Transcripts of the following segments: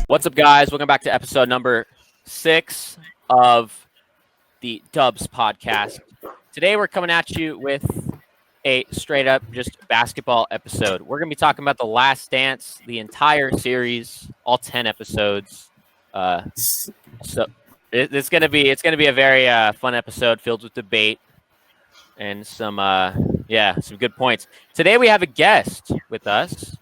What's up, guys? Welcome back to episode number 6 of the DUBS podcast. Today, we're coming at you with a straight-up just basketball episode. We're going to be talking about The Last Dance, the entire series, all 10 episodes. So it's going to be a very fun episode filled with debate and some good points. Today, we have a guest with us.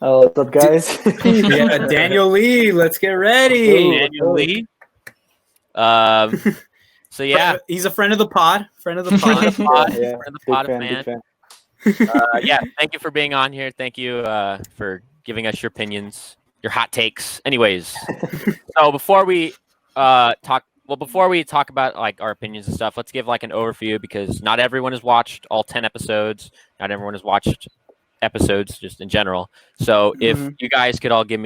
Oh, what's up, guys? Yeah, Daniel Lee. Let's get ready. Daniel Lee. So yeah, he's a friend of the pod. Friend of the pod, Big fan. Thank you for being on here. Thank you for giving us your opinions, your hot takes. Anyways, so before we talk about like our opinions and stuff, let's give like an overview because not everyone has watched all 10 episodes. Not everyone has watched episodes just in general. So if you guys could all give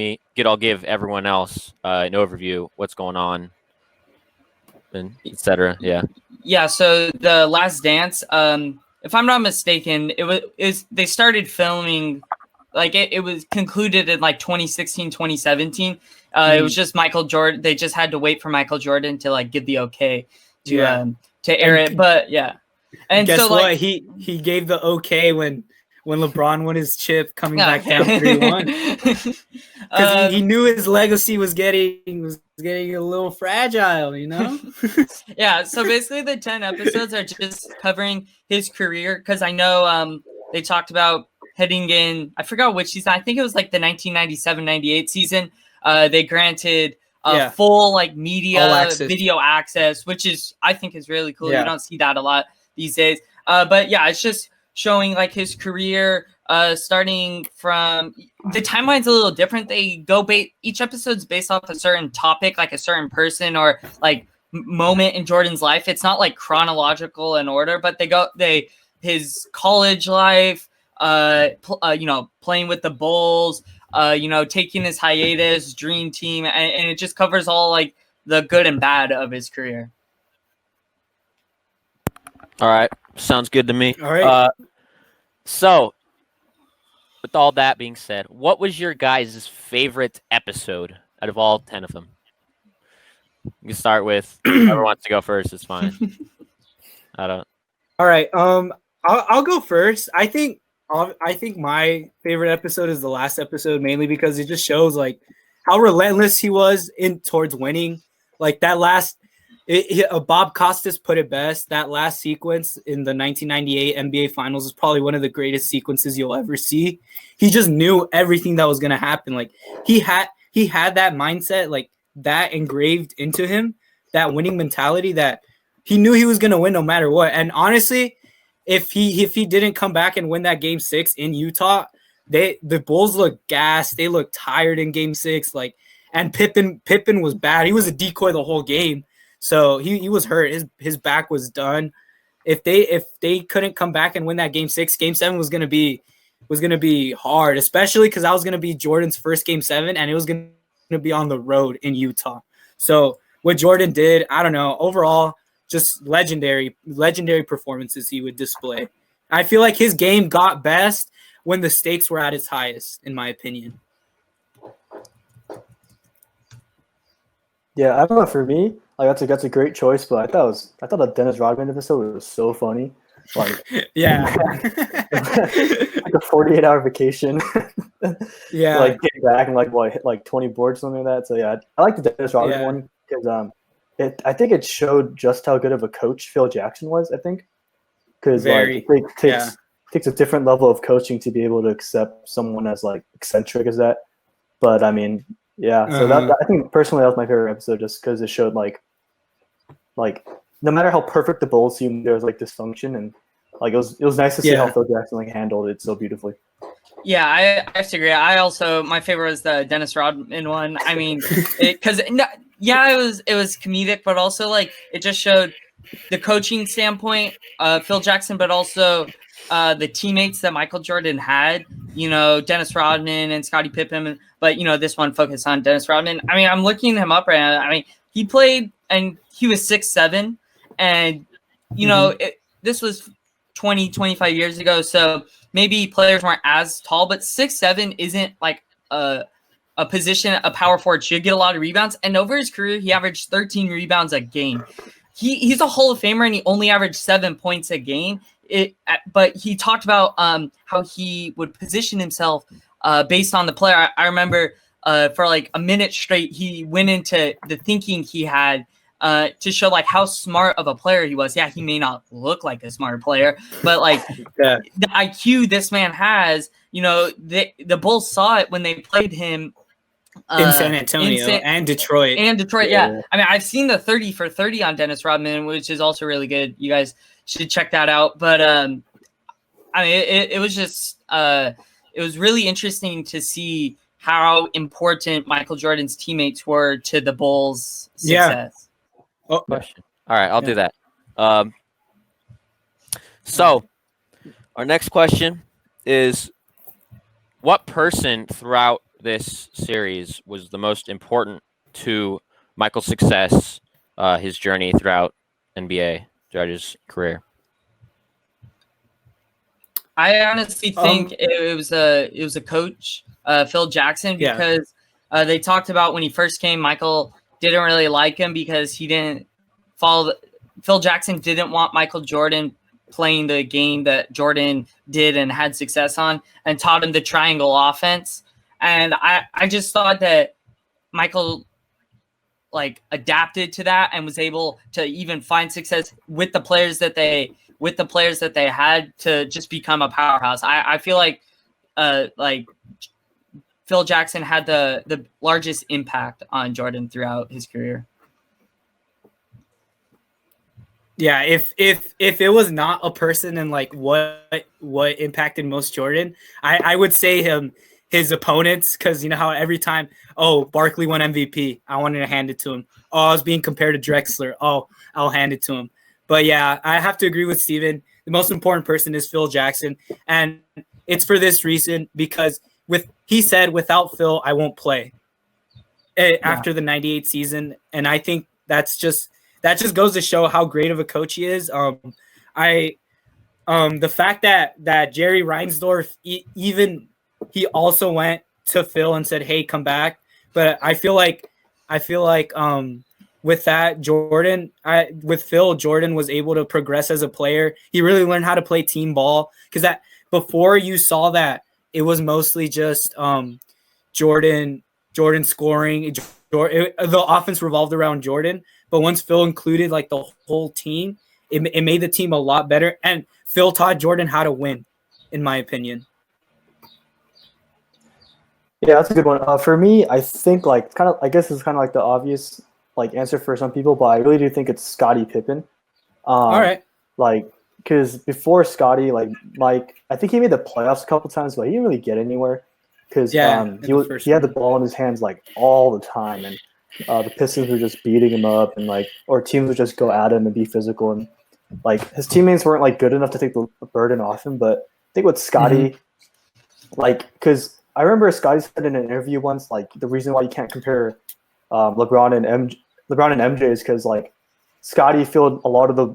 everyone else an overview, what's going on, and etc. Yeah. So The Last Dance, if I'm not mistaken, they started filming, like it was concluded in like 2016, 2017. It was just Michael Jordan. They just had to wait for Michael Jordan to like give the okay to air it. But yeah. And guess so what? like he gave the okay when LeBron won his chip coming back down 3-1. Because he knew his legacy was getting a little fragile, you know? Yeah, so basically the 10 episodes are just covering his career because I know they talked about heading in, I forgot which season, I think it was like the 1997-98 season. They granted full like media video access, which I think is really cool. You don't see that a lot these days. But yeah, it's just showing like his career starting from the timeline's a little different. They go each episode's based off a certain topic, like a certain person or like moment in Jordan's life. It's not like chronological in order, but his college life, playing with the Bulls, taking his hiatus, dream team, and it just covers all like the good and bad of his career. All right, sounds good to me. All right. So, with all that being said, what was your guys' favorite episode out of all 10 of them? You can start with whoever wants to go first. It's fine. All right. I'll go first. I think my favorite episode is the last episode, mainly because it just shows like how relentless he was towards winning. Like that last. Bob Costas put it best. That last sequence in the 1998 NBA Finals is probably one of the greatest sequences you'll ever see. He just knew everything that was going to happen. Like he had that mindset, like that engraved into him, that winning mentality that he knew he was going to win no matter what. And honestly, if he didn't come back and win that Game 6 in Utah, the Bulls looked gassed. They looked tired in Game 6. Like, and Pippen was bad. He was a decoy the whole game. So he was hurt. His back was done. If they couldn't come back and win that Game 6, Game 7 was gonna be hard, especially because that was gonna be Jordan's first Game 7, and it was gonna be on the road in Utah. So what Jordan did, I don't know. Overall, just legendary performances he would display. I feel like his game got best when the stakes were at its highest, in my opinion. Yeah, I don't know. For me, like that's a great choice, but I thought the Dennis Rodman episode was so funny. Like, yeah, like a 48-hour vacation. Yeah, like getting back and hit like 20 boards, something like that. So yeah, I like the Dennis Rodman one because I think it showed just how good of a coach Phil Jackson was. I think because like it takes a different level of coaching to be able to accept someone as like eccentric as that. But I mean. Yeah, so that I think personally that was my favorite episode, just because it showed like no matter how perfect the Bulls seemed, there was like dysfunction, and like it was nice to see how Phil Jackson like handled it so beautifully. Yeah, I have to agree. My favorite was the Dennis Rodman one. I mean, it was comedic, but also like it just showed the coaching standpoint, Phil Jackson, but also the teammates that Michael Jordan had. Dennis Rodman and Scottie Pippen, but this one focused on Dennis Rodman. I mean, I'm looking him up right now. I mean, he played and he was 6'7", and this was 20-25 years ago, so maybe players weren't as tall, but 6'7" isn't like a a position a power forward should get a lot of rebounds. And over his career, he averaged 13 rebounds a game. He's a Hall of Famer, and he only averaged 7 points a game. But he talked about how he would position himself based on the player. I remember for like a minute straight, he went into the thinking he had to show like how smart of a player he was. Yeah, he may not look like a smart player, but like the IQ this man has, you know, the Bulls saw it when they played him in San Antonio and Detroit. Yeah. I mean, I've seen the 30 for 30 on Dennis Rodman, which is also really good. You guys should check that out. But I mean, it was just it was really interesting to see how important Michael Jordan's teammates were to the Bulls' success. Oh, question. All right, I'll do that. So our next question is, what person throughout this series was the most important to Michael's success, his journey throughout NBA, throughout his career? I honestly think it was a coach, Phil Jackson, because they talked about when he first came, Michael didn't really like him because he didn't follow. Phil Jackson didn't want Michael Jordan playing the game that Jordan did and had success on, and taught him the triangle offense. And I just thought that Michael like adapted to that and was able to even find success with the players that they had to just become a powerhouse. I feel like Phil Jackson had the largest impact on Jordan throughout his career. Yeah, if it was not a person and like what impacted most Jordan, I would say his opponents, because you know how every time, Barkley won MVP, I wanted to hand it to him. I was being compared to Drexler. I'll hand it to him. But yeah, I have to agree with Steven. The most important person is Phil Jackson, and it's for this reason, because he said, without Phil, I won't play after the 98 season. And I think that just goes to show how great of a coach he is. The fact that Jerry Reinsdorf, he also went to Phil and said, hey, come back. But I feel like with that, with Phil, Jordan was able to progress as a player. He really learned how to play team ball, because that before you saw that, it was mostly just Jordan scoring. The offense revolved around Jordan. But once Phil included like the whole team, it made the team a lot better. And Phil taught Jordan how to win, in my opinion. Yeah, that's a good one. For me, I think I guess it's kind of like the obvious answer for some people, but I really do think it's Scottie Pippen. All right. Because before Scottie, Mike, I think he made the playoffs a couple times, but he didn't really get anywhere because he had the ball in his hands all the time, and the Pistons were just beating him up, and or teams would just go at him and be physical, and his teammates weren't good enough to take the burden off him. But I think with Scottie, because I remember Scottie said in an interview once, the reason why you can't compare LeBron and MJ is because Scottie filled a lot of the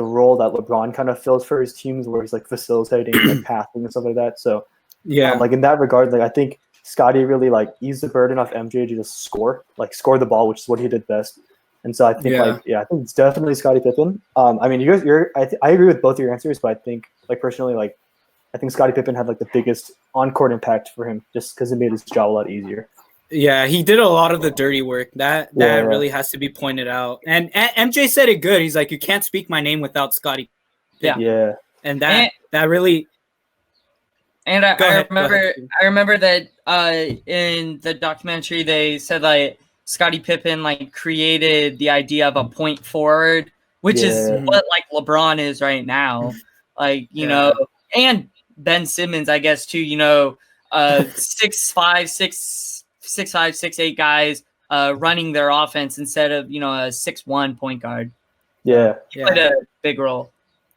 role that LeBron kind of fills for his teams, where he's facilitating and passing and stuff like that. So in that regard, I think Scottie really eased the burden off MJ to just score the ball, which is what he did best. And so I think I think it's definitely Scottie Pippen. I mean, I agree with both your answers, but I think personally I think Scottie Pippen had the biggest on-court impact for him, just because it made his job a lot easier. Yeah, he did a lot of the dirty work. That really has to be pointed out. And MJ said it good. He's like, you can't speak my name without Scottie. Yeah. And that really. And I remember that in the documentary they said Scottie Pippen created the idea of a point forward, which is what LeBron is right now. You know, and Ben Simmons, I guess too. 6'5", 6'8" guys running their offense instead of a 6'1" point guard. Yeah, played a big role.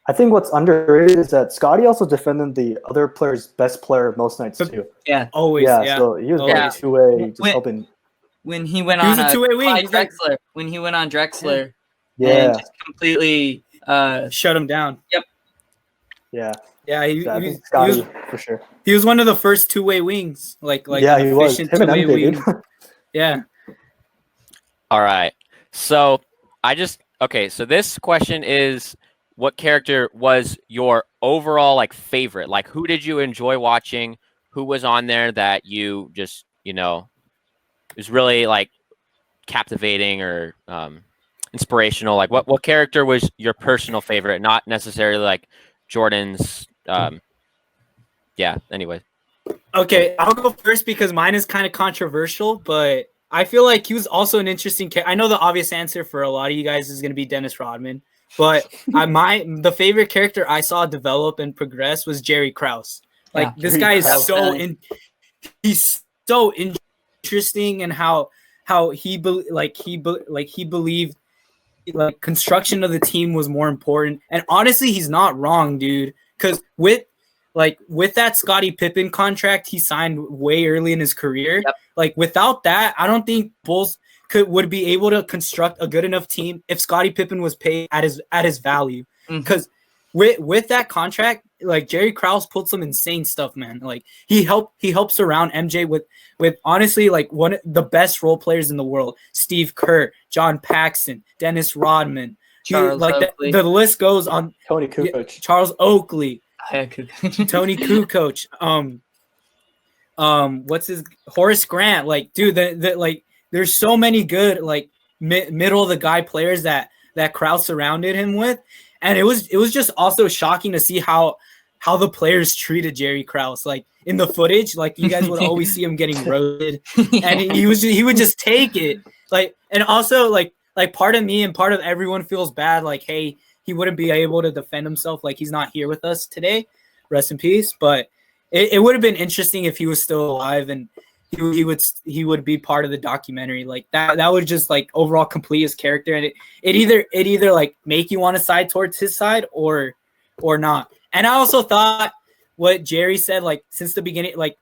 I think what's underrated is that Scottie also defended the other player's best player most nights too. Yeah, always. Yeah, so he was two-way, just helping. When he went on two-way wing. Drexler, when he went on Drexler, and just completely shut him down. Yep. Yeah. Yeah, Scottie for sure. He was one of the first two-way wings, like yeah, he was. Him and two-way MJ, wing. Yeah. All right. So so this question is, what character was your overall like favorite? Like, who did you enjoy watching? Who was on there that you just, was really like captivating or inspirational? Like, what character was your personal favorite? Not necessarily like Jordan's. Yeah. Anyway. Okay, I'll go first because mine is kind of controversial, but I feel like he was also an interesting character. I know the obvious answer for a lot of you guys is going to be Dennis Rodman, but the favorite character I saw develop and progress was Jerry Krause. Like this guy is he's so interesting, and how he believed like construction of the team was more important. And honestly, he's not wrong, dude. Because with that Scottie Pippen contract he signed way early in his career, like without that, I don't think Bulls would be able to construct a good enough team if Scottie Pippen was paid at his value. Because with that contract, like Jerry Krause pulled some insane stuff, man. Like he helps around MJ with honestly like one of the best role players in the world: Steve Kerr, John Paxson, Dennis Rodman. The list goes on. Tony Kukoc, Charles Oakley. Tony Kukoc, what's his Horace Grant? Like, dude, like there's so many good like middle of the guy players that Krause surrounded him with, and it was just also shocking to see how the players treated Jerry Krause. Like in the footage, like you guys would always see him getting roasted, and he would just take it. Like, and also like part of me and part of everyone feels bad. Like, hey, he wouldn't be able to defend himself. Like he's not here with us today. Rest in peace. But it would have been interesting if he was still alive and he would be part of the documentary. Like that would just like overall complete his character. And it either like make you want to side towards his side or not. And I also thought what Jerry said, like since the beginning, like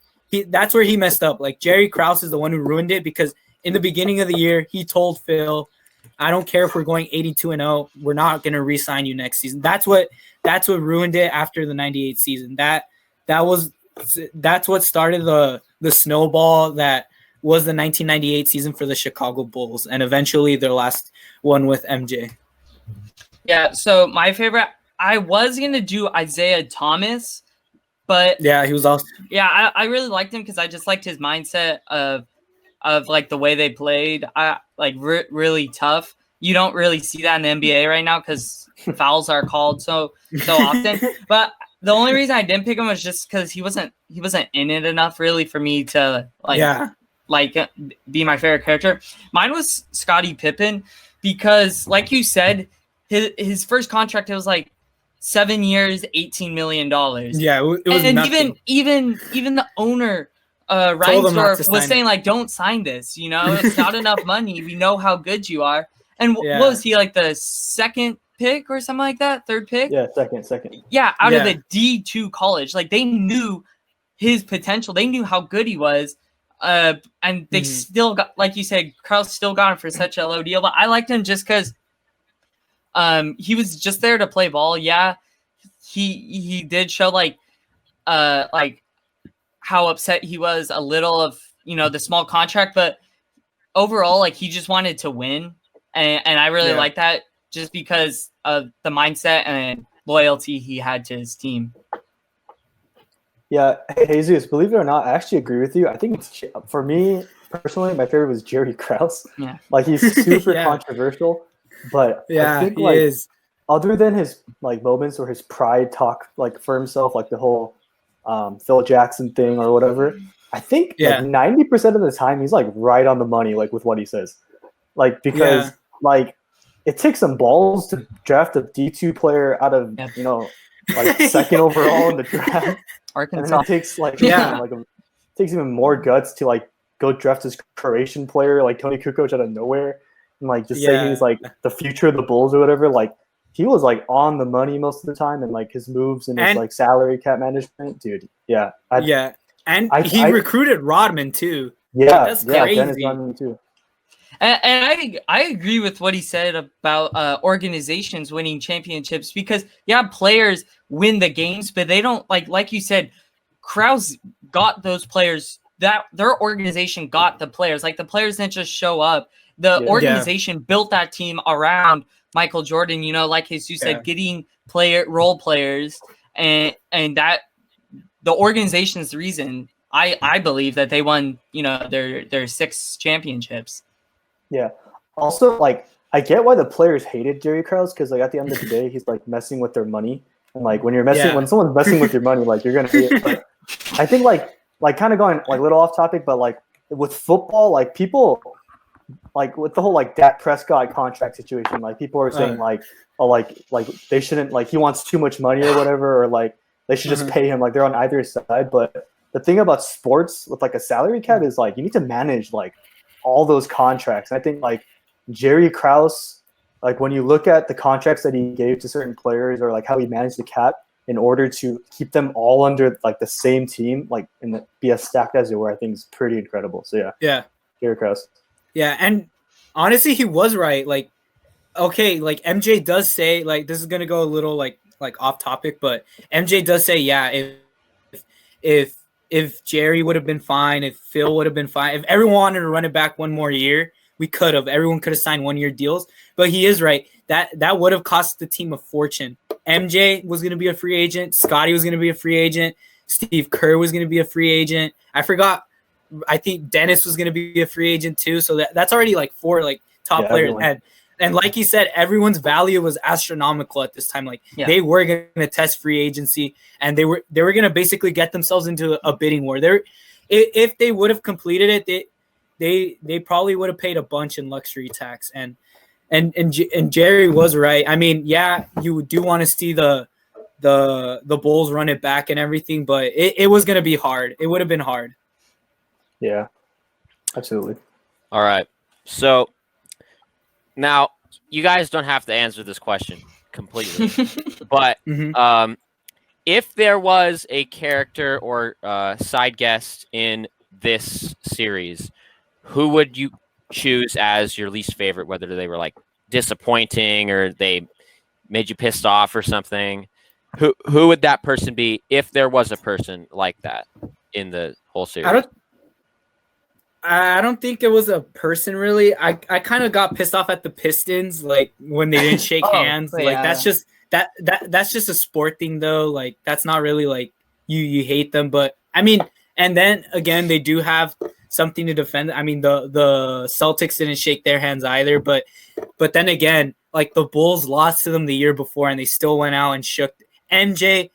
that's where he messed up. Like Jerry Krause is the one who ruined it, because in the beginning of the year, he told Phil, I don't care if we're going 82-0. We're not going to re-sign you next season. That's what ruined it after the 98 season. That's what started the snowball that was the 1998 season for the Chicago Bulls, and eventually their last one with MJ. Yeah, so my favorite, I was going to do Isaiah Thomas, but yeah, he was awesome. Yeah, I really liked him because I just liked his mindset of like the way they played. Really tough. You don't really see that in the NBA right now because fouls are called so often. But the only reason I didn't pick him was just because he wasn't in it enough really for me to be my favorite character. Mine was Scottie Pippen because, like you said, his first contract, it was like 7 years, $18 million. Yeah, it was and nothing. even the owner. Reinsdorf was saying like, don't sign this, it's not enough money. We know how good you are. And what was he, like the second pick or something like that? Third pick? Yeah, second. Yeah, out of the D2 college. Like they knew his potential. They knew how good he was. And they still got, like you said, Krause still got him for such a low deal. But I liked him just because he was just there to play ball. Yeah, he did show like how upset he was a little of, the small contract, but overall, like he just wanted to win. And I really like that just because of the mindset and loyalty he had to his team. Yeah. Hey, Jesus, believe it or not, I actually agree with you. I think for me personally, my favorite was Jerry Krause. Yeah. Like he's super controversial, but I think he is. Other than his like moments or his pride talk like for himself, like the whole Phil Jackson thing or whatever, I think like 90% of the time he's like right on the money, like with what he says, like because like it takes some balls to draft a D2 player out of like second overall in the draft. Arkansas. And then it takes it takes even more guts to like go draft this Croatian player like Tony Kukoc out of nowhere and like just say he's like the future of the Bulls or whatever. Like he was like on the money most of the time, and like his moves and his like salary cap management, dude. Yeah. And he recruited Rodman too. Yeah. That's crazy. Dennis Rodman too. And I agree with what he said about organizations winning championships because players win the games, but they don't like you said, Krause got those players. That their organization got the players. Like the players didn't just show up. The organization built that team around Michael Jordan. You know, like Jesus said, getting role players, and that the organization's the reason. I believe that they won, you know, their 6 championships. Yeah. Also, like, I get why the players hated Jerry Krause because, like, at the end of the day, he's like messing with their money, and like when someone's messing with your money, like you're gonna hate it. But I think like kind of going like a little off topic, but like with football, like people like with the whole like Dak Prescott contract situation, like people are saying like they shouldn't, like he wants too much money or whatever, or like they should just pay him. Like they're on either side, but the thing about sports with like a salary cap is like you need to manage like all those contracts. And I think like Jerry Krause, like when you look at the contracts that he gave to certain players or like how he managed the cap in order to keep them all under like the same team, like and be as stacked as they were, I think is pretty incredible. So yeah, Jerry Krause. Yeah, and honestly, he was right. Like, okay, like MJ does say, like this is gonna go a little like off topic, but MJ does say, yeah, if Jerry would have been fine, if Phil would have been fine, if everyone wanted to run it back one more year, we could have. Everyone could have signed 1-year deals. But he is right. That would have cost the team a fortune. MJ was going to be a free agent. Scottie was going to be a free agent. Steve Kerr was going to be a free agent. I think Dennis was going to be a free agent too. So that's already like 4 like top players. And like you said, everyone's value was astronomical at this time. Like they were going to test free agency, and they were going to basically get themselves into a bidding war. If they would have completed it, they probably would have paid a bunch in luxury tax. And Jerry was right. I mean, yeah, you do want to see the Bulls run it back and everything, but it was going to be hard. It would have been hard. Yeah, absolutely. All right. So now you guys don't have to answer this question completely, but if there was a character or side guest in this series, who would you choose as your least favorite, whether they were like disappointing or they made you pissed off or something? Who would that person be if there was a person like that in the whole series? I don't think it was a person really. I kind of got pissed off at the Pistons, like when they didn't shake hands. Like that's just that's just a sport thing though. Like that's not really like you hate them, but I mean, and then again they do have something to defend. I mean the Celtics didn't shake their hands either, but then again, like the Bulls lost to them the year before and they still went out and shook MJ.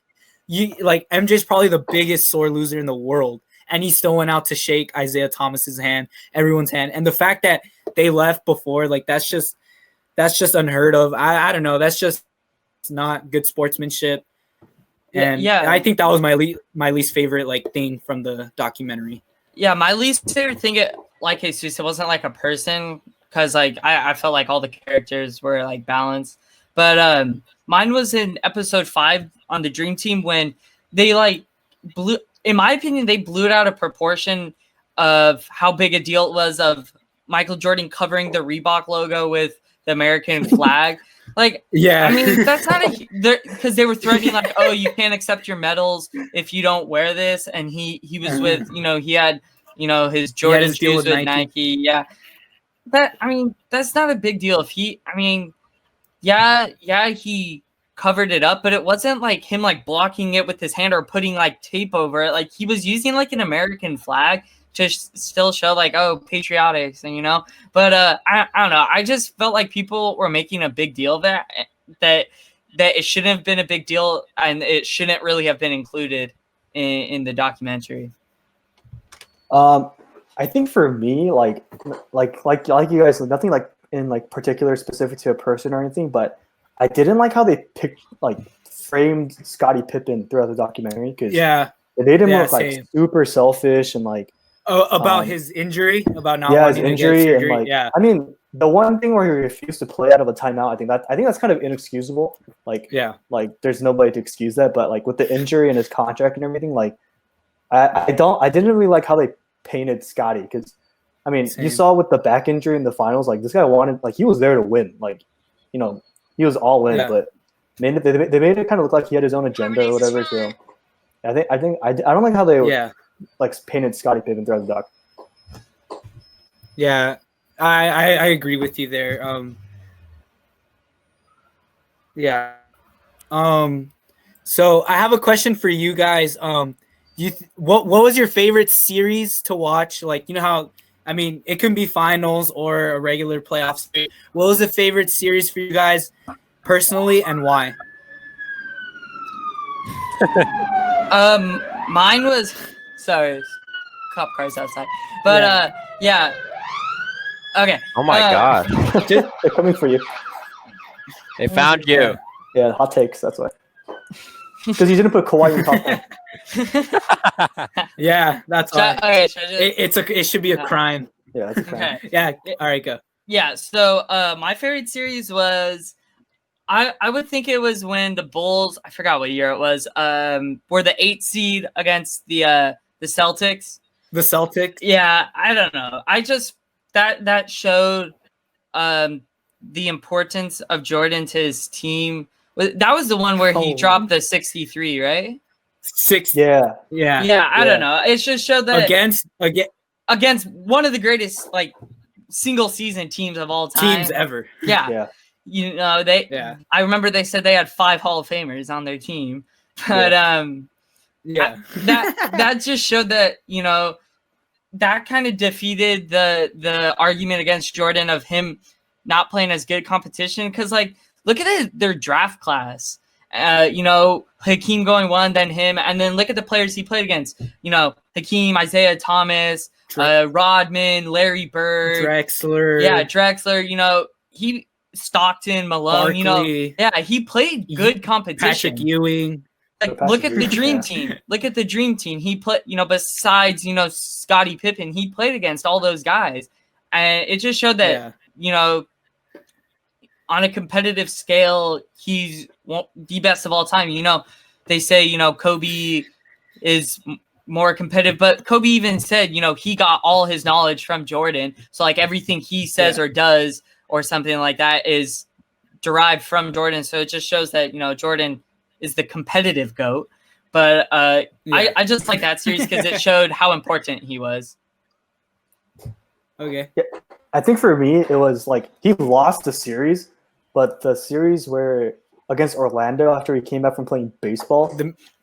MJ's probably the biggest sore loser in the world. And he still went out to shake Isaiah Thomas's hand, everyone's hand. And the fact that they left before, like that's just unheard of. I don't know. That's just not good sportsmanship. And I think that was my least favorite like thing from the documentary. Yeah, my least favorite thing, like Jesus, it wasn't like a person because like I felt like all the characters were like balanced. But mine was in episode 5 on the Dream Team when they like blew. In my opinion, they blew it out of proportion of how big a deal it was of Michael Jordan covering the Reebok logo with the American flag. Like, I mean, that's not because they were threatening like, oh, you can't accept your medals if you don't wear this. And he was with, he had, his Jordan shoes with Nike. Yeah. But I mean, that's not a big deal. If he covered it up, but it wasn't like him like blocking it with his hand or putting like tape over it. Like he was using like an American flag to still show like, oh, patriotics, and but I don't know. I just felt like people were making a big deal of that it shouldn't have been a big deal and it shouldn't really have been included in the documentary. I think for me, like you guys, nothing like in like particular specific to a person or anything, but I didn't like how they framed Scottie Pippen throughout the documentary because they made him look like super selfish and like about his injury, about not his injury and like I mean the one thing where he refused to play out of a timeout, I think that's kind of inexcusable. Like there's nobody to excuse that, but like with the injury and his contract and everything, like I didn't really like how they painted Scottie because I mean you saw with the back injury in the finals, like this guy wanted, like he was there to win, like he was all in, but they made it kind of look like he had his own agenda or whatever. So, I don't like how they Yeah. like painted Scottie Pippen throughout the doc. Yeah, I agree with you there. Yeah. So I have a question for you guys. What was your favorite series to watch? Like, you know how, I mean, it can be finals or a regular playoff series. What was the favorite series for you guys personally, and why? Mine was sorry, cop cars outside, but yeah. Okay. Oh my gosh. They're coming for you. They found you. Yeah, hot takes. That's why. Because you didn't put Kawhi in the top 10. Yeah, that's why. Okay, It should be a crime. Yeah, that's a crime. okay. Yeah. All right, go. Yeah. So my favorite series was I would think it was when the Bulls, I forgot what year it was, were the 8 seed against the Celtics. The Celtics. Yeah, I don't know. I just that showed the importance of Jordan to his team. That was the one where he dropped the 63, right? 6. Yeah. Yeah. I don't know. It just showed that against one of the greatest like single season teams of all time. Teams ever. Yeah. You know, I remember they said they had 5 Hall of Famers on their team. But that just showed that, you know, that kind of defeated the argument against Jordan of him not playing as good competition. Because, like, look at their draft class. You know, Hakeem going 1, then him. And then look at the players he played against. You know, Hakeem, Isaiah Thomas, Rodman, Larry Bird. Drexler. Yeah, Drexler. You know, Stockton, Malone. Barkley. You know, he played good competition. Patrick Ewing. Like, look at the dream team. Look at the dream team. He played, you know, besides, you know, Scottie Pippen, he played against all those guys. And it just showed that, you know, on a competitive scale, he's the best of all time. You know, they say, you know, Kobe is more competitive, but Kobe even said, you know, he got all his knowledge from Jordan. So, like, everything he says or does or something like that is derived from Jordan. So it just shows that, you know, Jordan is the competitive GOAT. But I just like that series because it showed how important he was. Okay. Yeah, I think for me, it was like he lost the series, but the series where against Orlando after he came back from playing baseball,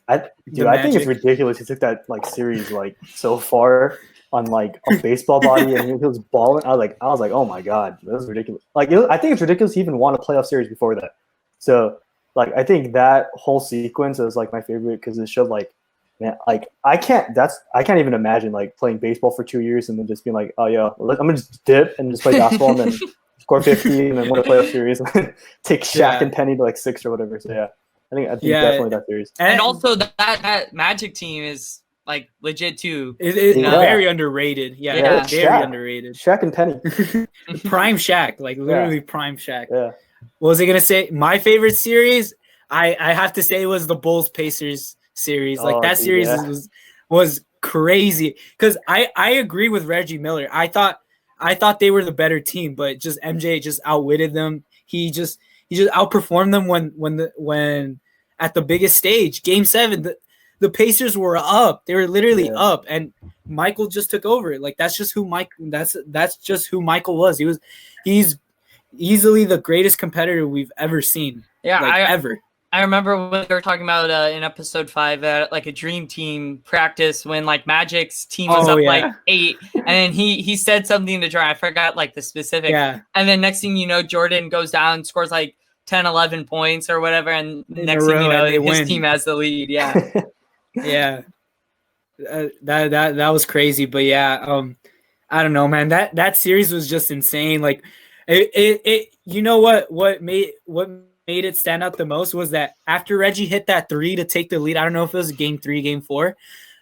I think it's ridiculous. He took that like series like so far on like a baseball body and he was balling. I was like, oh my god, that was ridiculous. Like I think it's ridiculous he even won a playoff series before that. So like I think that whole sequence is like my favorite because it showed like, man, like I can't even imagine like playing baseball for 2 years and then just being like, oh yeah, I'm gonna just dip and just play basketball and then score 50 and then win a playoff series and then take Shaq and Penny to like 6 or whatever. So yeah, I think definitely that series. And also that Magic team is like legit too. It's very underrated. Yeah, very Shaq. underrated. Shaq and Penny. Prime Shaq, like literally prime Shaq. Yeah. What was I gonna say? My favorite series, I have to say, was the Bulls Pacers series. Like that series was crazy because I agree with Reggie Miller. I thought they were the better team, but just MJ just outwitted them. He just outperformed them when at the biggest stage, Game 7. The Pacers were up. They were literally up, and Michael just took over. Like that's just who That's just who Michael was. He's easily the greatest competitor we've ever seen. Yeah, ever. I remember when we were talking about in episode 5 at like a dream team practice when like Magic's team was up like 8, and he said something to Jordan. I forgot like the specific. Yeah. And then next thing you know, Jordan goes down, scores like 10, 11 points or whatever, and next thing you know, his team has the lead. Yeah. Yeah. That was crazy, but yeah, I don't know, man. That series was just insane. Like it you know what made it stand out the most was that after Reggie hit that 3 to take the lead, I don't know if it was Game 3, Game 4,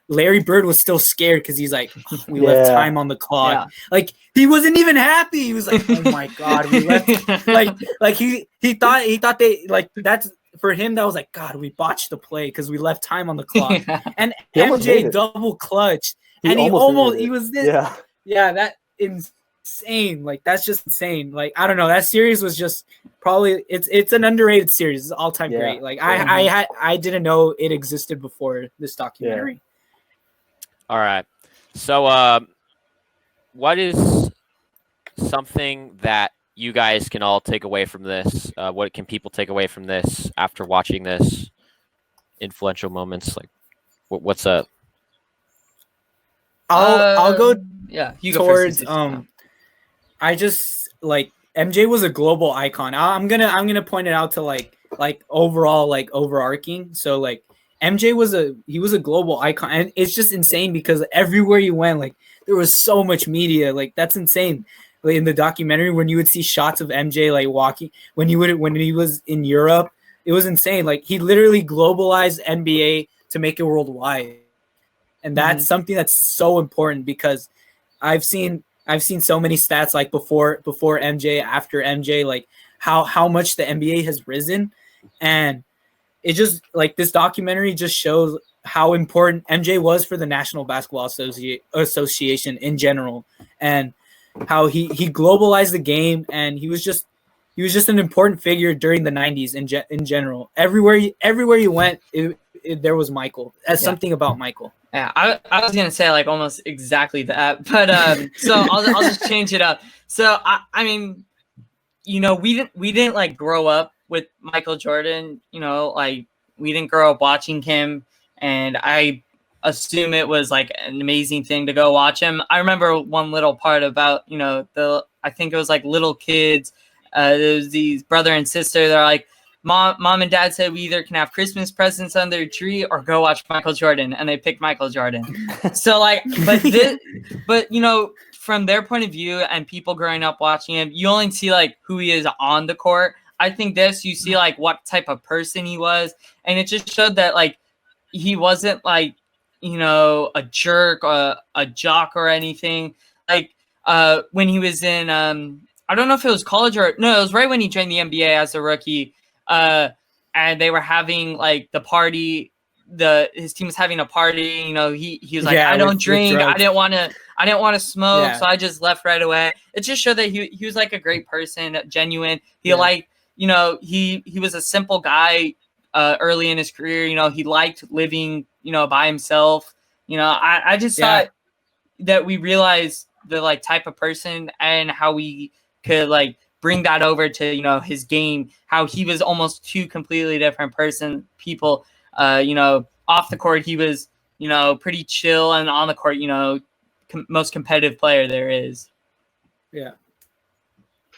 Larry Bird was still scared because he's like, we left time on the clock. Yeah. Like he wasn't even happy. He was like, oh my god, we left. like he thought they like that's. For him, that was like, God, we botched the play because we left time on the clock. And MJ double clutched. He was this. Yeah, insane. Like that's just insane. Like I don't know. That series was just probably it's an underrated series. It's all time great. Like I didn't know it existed before this documentary. Yeah. All right. So what is something that you guys can all take away from this? What can people take away from this after watching this influential moments? Like what's up? I'll go you towards go first. I just like MJ was a global icon. I'm gonna point it out to like overall like overarching. So like MJ was a global icon, and it's just insane because everywhere you went, like there was so much media. Like that's insane. Like in the documentary, when you would see shots of MJ like walking, when he was in Europe, it was insane. Like he literally globalized NBA to make it worldwide, and that's something that's so important because I've seen so many stats like before MJ, after MJ, like how much the NBA has risen, and it just like this documentary just shows how important MJ was for the National Basketball Association in general, and how he globalized the game, and he was just an important figure during the 90s in general. Everywhere you went, there was Michael. As something about Michael. Yeah, I was gonna say like almost exactly that, but so I'll just change it up. So I mean, you know, we didn't like grow up with Michael Jordan. You know, like we didn't grow up watching him, and I assume it was like an amazing thing to go watch him. I remember one little part about, you know, I think it was like little kids. There was these brother and sister. They're like, Mom and Dad said we either can have Christmas presents under the tree or go watch Michael Jordan, and they picked Michael Jordan. So like, but you know, from their point of view and people growing up watching him, you only see like who he is on the court. I think you see like what type of person he was, and it just showed that like he wasn't like, you know, a jerk or a jock or anything. Like when he was in I don't know if it was college or no, it was right when he joined the NBA as a rookie. And they were having like the party. His team was having a party. You know, he was like, I don't drink. I didn't want to smoke, so I just left right away. It just showed that he was like a great person, genuine. He like, you know, he was a simple guy early in his career. You know, he liked living, you know, by himself. You know, I just thought that we realized the like type of person and how we could like bring that over to, you know, his game, how he was almost two completely different people. You know, off the court, he was, you know, pretty chill, and on the court, you know, most competitive player there is. Yeah.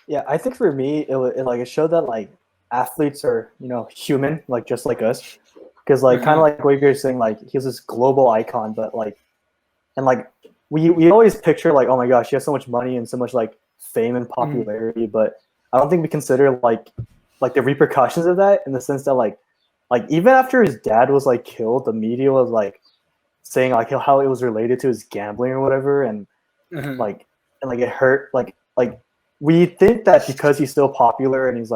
Yeah, I think for me, it showed that like athletes are, you know, human, like just like us, because like kind of like what you're saying, like he's this global icon, but like, and like we always picture like, oh my gosh, he has so much money and so much like fame and popularity, but I don't think we consider like the repercussions of that, in the sense that like even after his dad was like killed, the media was like saying like how it was related to his gambling or whatever, and like it hurt like we think that because he's still popular and he's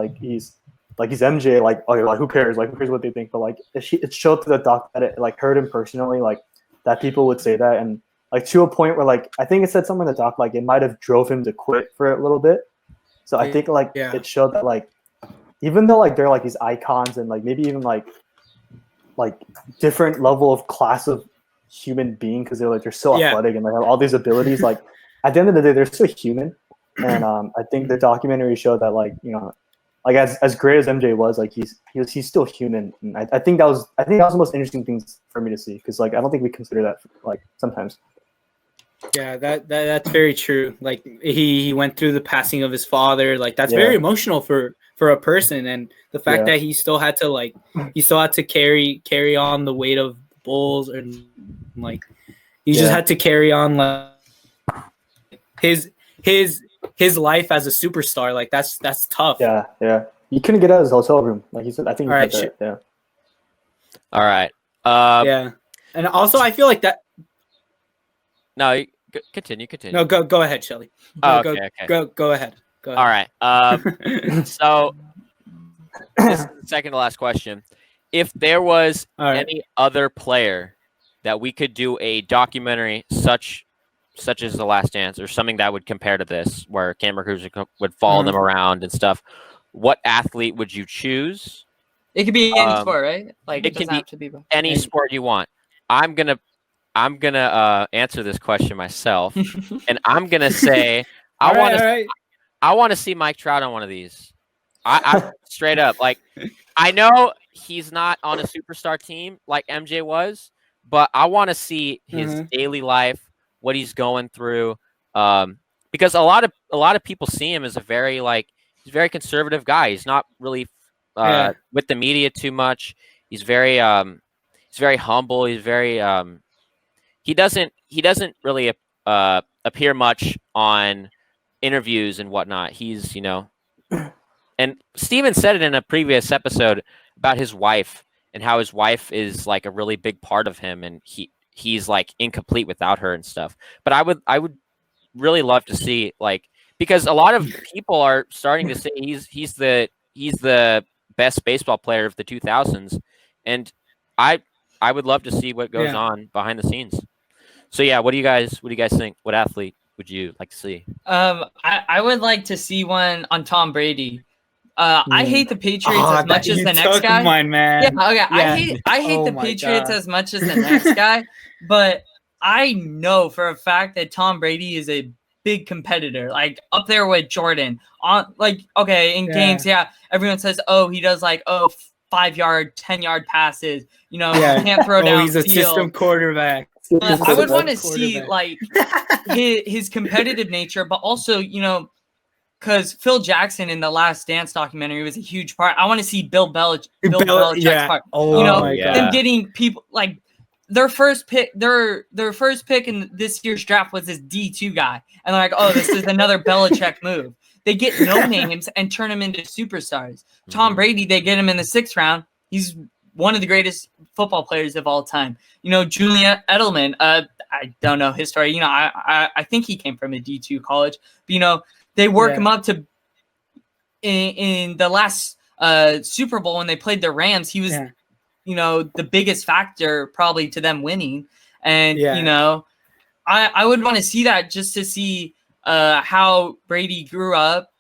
MJ, like, oh, like who cares what they think, but like it showed to the doc that it like hurt him personally, like that people would say that, and like to a point where like I think it said somewhere in the doc like it might have drove him to quit for a little bit. So I think like it showed that like even though like they're like these icons and like maybe even like different level of class of human being, because they're so athletic and they have all these abilities, like at the end of the day they're still human. And I think the documentary showed that like, you know, like as great as MJ was, like he's still human. And I think that was the most interesting things for me to see, because like I don't think we consider that like sometimes. Yeah, that's very true. Like he went through the passing of his father. Like that's very emotional for a person, and the fact that he still had to carry on the weight of the Bulls, and like he just had to carry on like his life as a superstar. Like that's tough. Yeah. He couldn't get out of his hotel room. Like he said, I think. All right. Yeah. All right. Yeah, and also I feel like that. No, continue. No, go ahead, Shelly. Okay. Go ahead. All right. So this is the second to last question. If there was any other player that we could do a documentary such such as The Last Dance, or something that would compare to this, where camera crews would follow them around and stuff, what athlete would you choose? It could be any sport, right? Like it can doesn't have to be any sport you want. I'm gonna answer this question myself, and I'm gonna say I want to see Mike Trout on one of these. I straight up, like, I know he's not on a superstar team like MJ was, but I want to see his daily life, what he's going through, because a lot of people see him as he's a very conservative guy. He's not really with the media too much. He's very humble. He's very he doesn't really appear much on interviews and whatnot. He's and Steven said it in a previous episode about his wife and how his wife is like a really big part of him, and he's like incomplete without her and stuff. But I would really love to see, like, because a lot of people are starting to say he's the best baseball player of the 2000s, and I would love to see what goes on behind the scenes. So yeah, what do you guys think? What athlete would you like to see? I would like to see one on Tom Brady. I hate the Patriots as much as the next guy. Mine, man. Yeah, okay. Yeah. I hate the Patriots as much as the next guy, but I know for a fact that Tom Brady is a big competitor, like up there with Jordan. In games, everyone says, oh, he does 5-yard, 10-yard passes. He can't throw down. He's a system quarterback. I would want to see like his competitive nature, but also because Phil Jackson in the Last Dance documentary was a huge part. I want to see Bill Belichick's part. Them getting people like their first pick. Their first pick in this year's draft was this D2 guy, and they're like, oh, this is another Belichick move. They get no names and turn them into superstars. Tom Brady, they get him in the 6th round. He's one of the greatest football players of all time. Julian Edelman. I don't know his story. I think he came from a D2 college. But, they work him up to in the last Super Bowl when they played the Rams. He was, the biggest factor probably to them winning. And I would want to see that just to see how Brady grew up.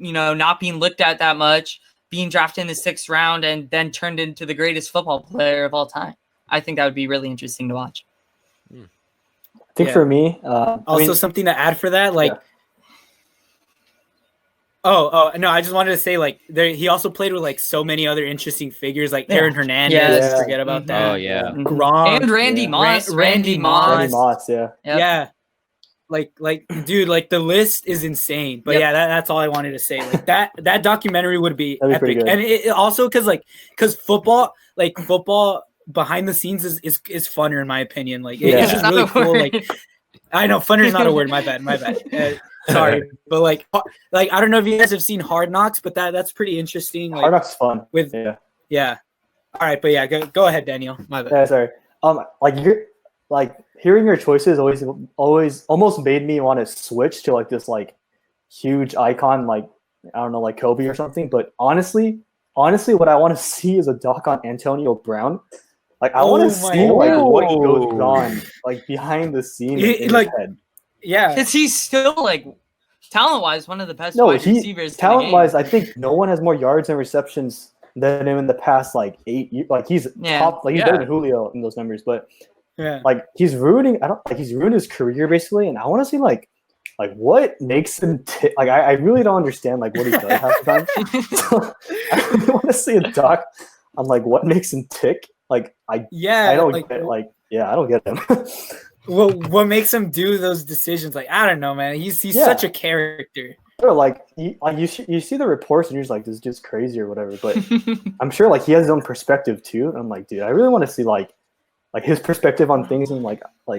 Not being looked at that much, being drafted in the 6th round, and then turned into the greatest football player of all time. I think that would be really interesting to watch. I think for me, something to add for that, Oh no! I just wanted to say, he also played with so many other interesting figures, like Aaron Hernandez. Forget about that. Oh yeah, Gronk, and Randy Moss. Randy Moss. Yeah. Yep. Dude, the list is insane. But that's all I wanted to say. That documentary would be epic, and it also because football behind the scenes is funner in my opinion. It's just really cool. I know funner is not a word. My bad. Sorry, but I don't know if you guys have seen Hard Knocks, but that's pretty interesting. Hard Knocks is fun. All right, but go ahead, Daniel. My bad. Yeah, sorry. Hearing your choices always almost made me want to switch to this huge icon, I don't know, Kobe or something. But honestly, what I want to see is a doc on Antonio Brown. I want to see what goes on behind the scenes in his head. Yeah, because he's still talent-wise one of the best wide receivers. Talent-wise, I think no one has more yards and receptions than him in the past 8 years. He's top. He's better than Julio in those numbers, but he's ruining. He's ruined his career basically, and I want to see what makes him tick. I really don't understand what he does half the time. So I really want to see a doc on what makes him tick. I don't get I don't get him. Well, what makes him do those decisions? I don't know, man. He's such a character. Sure, you see the reports and you're just this is just crazy or whatever. But I'm sure he has his own perspective too. And I'm dude, I really want to see his perspective on things and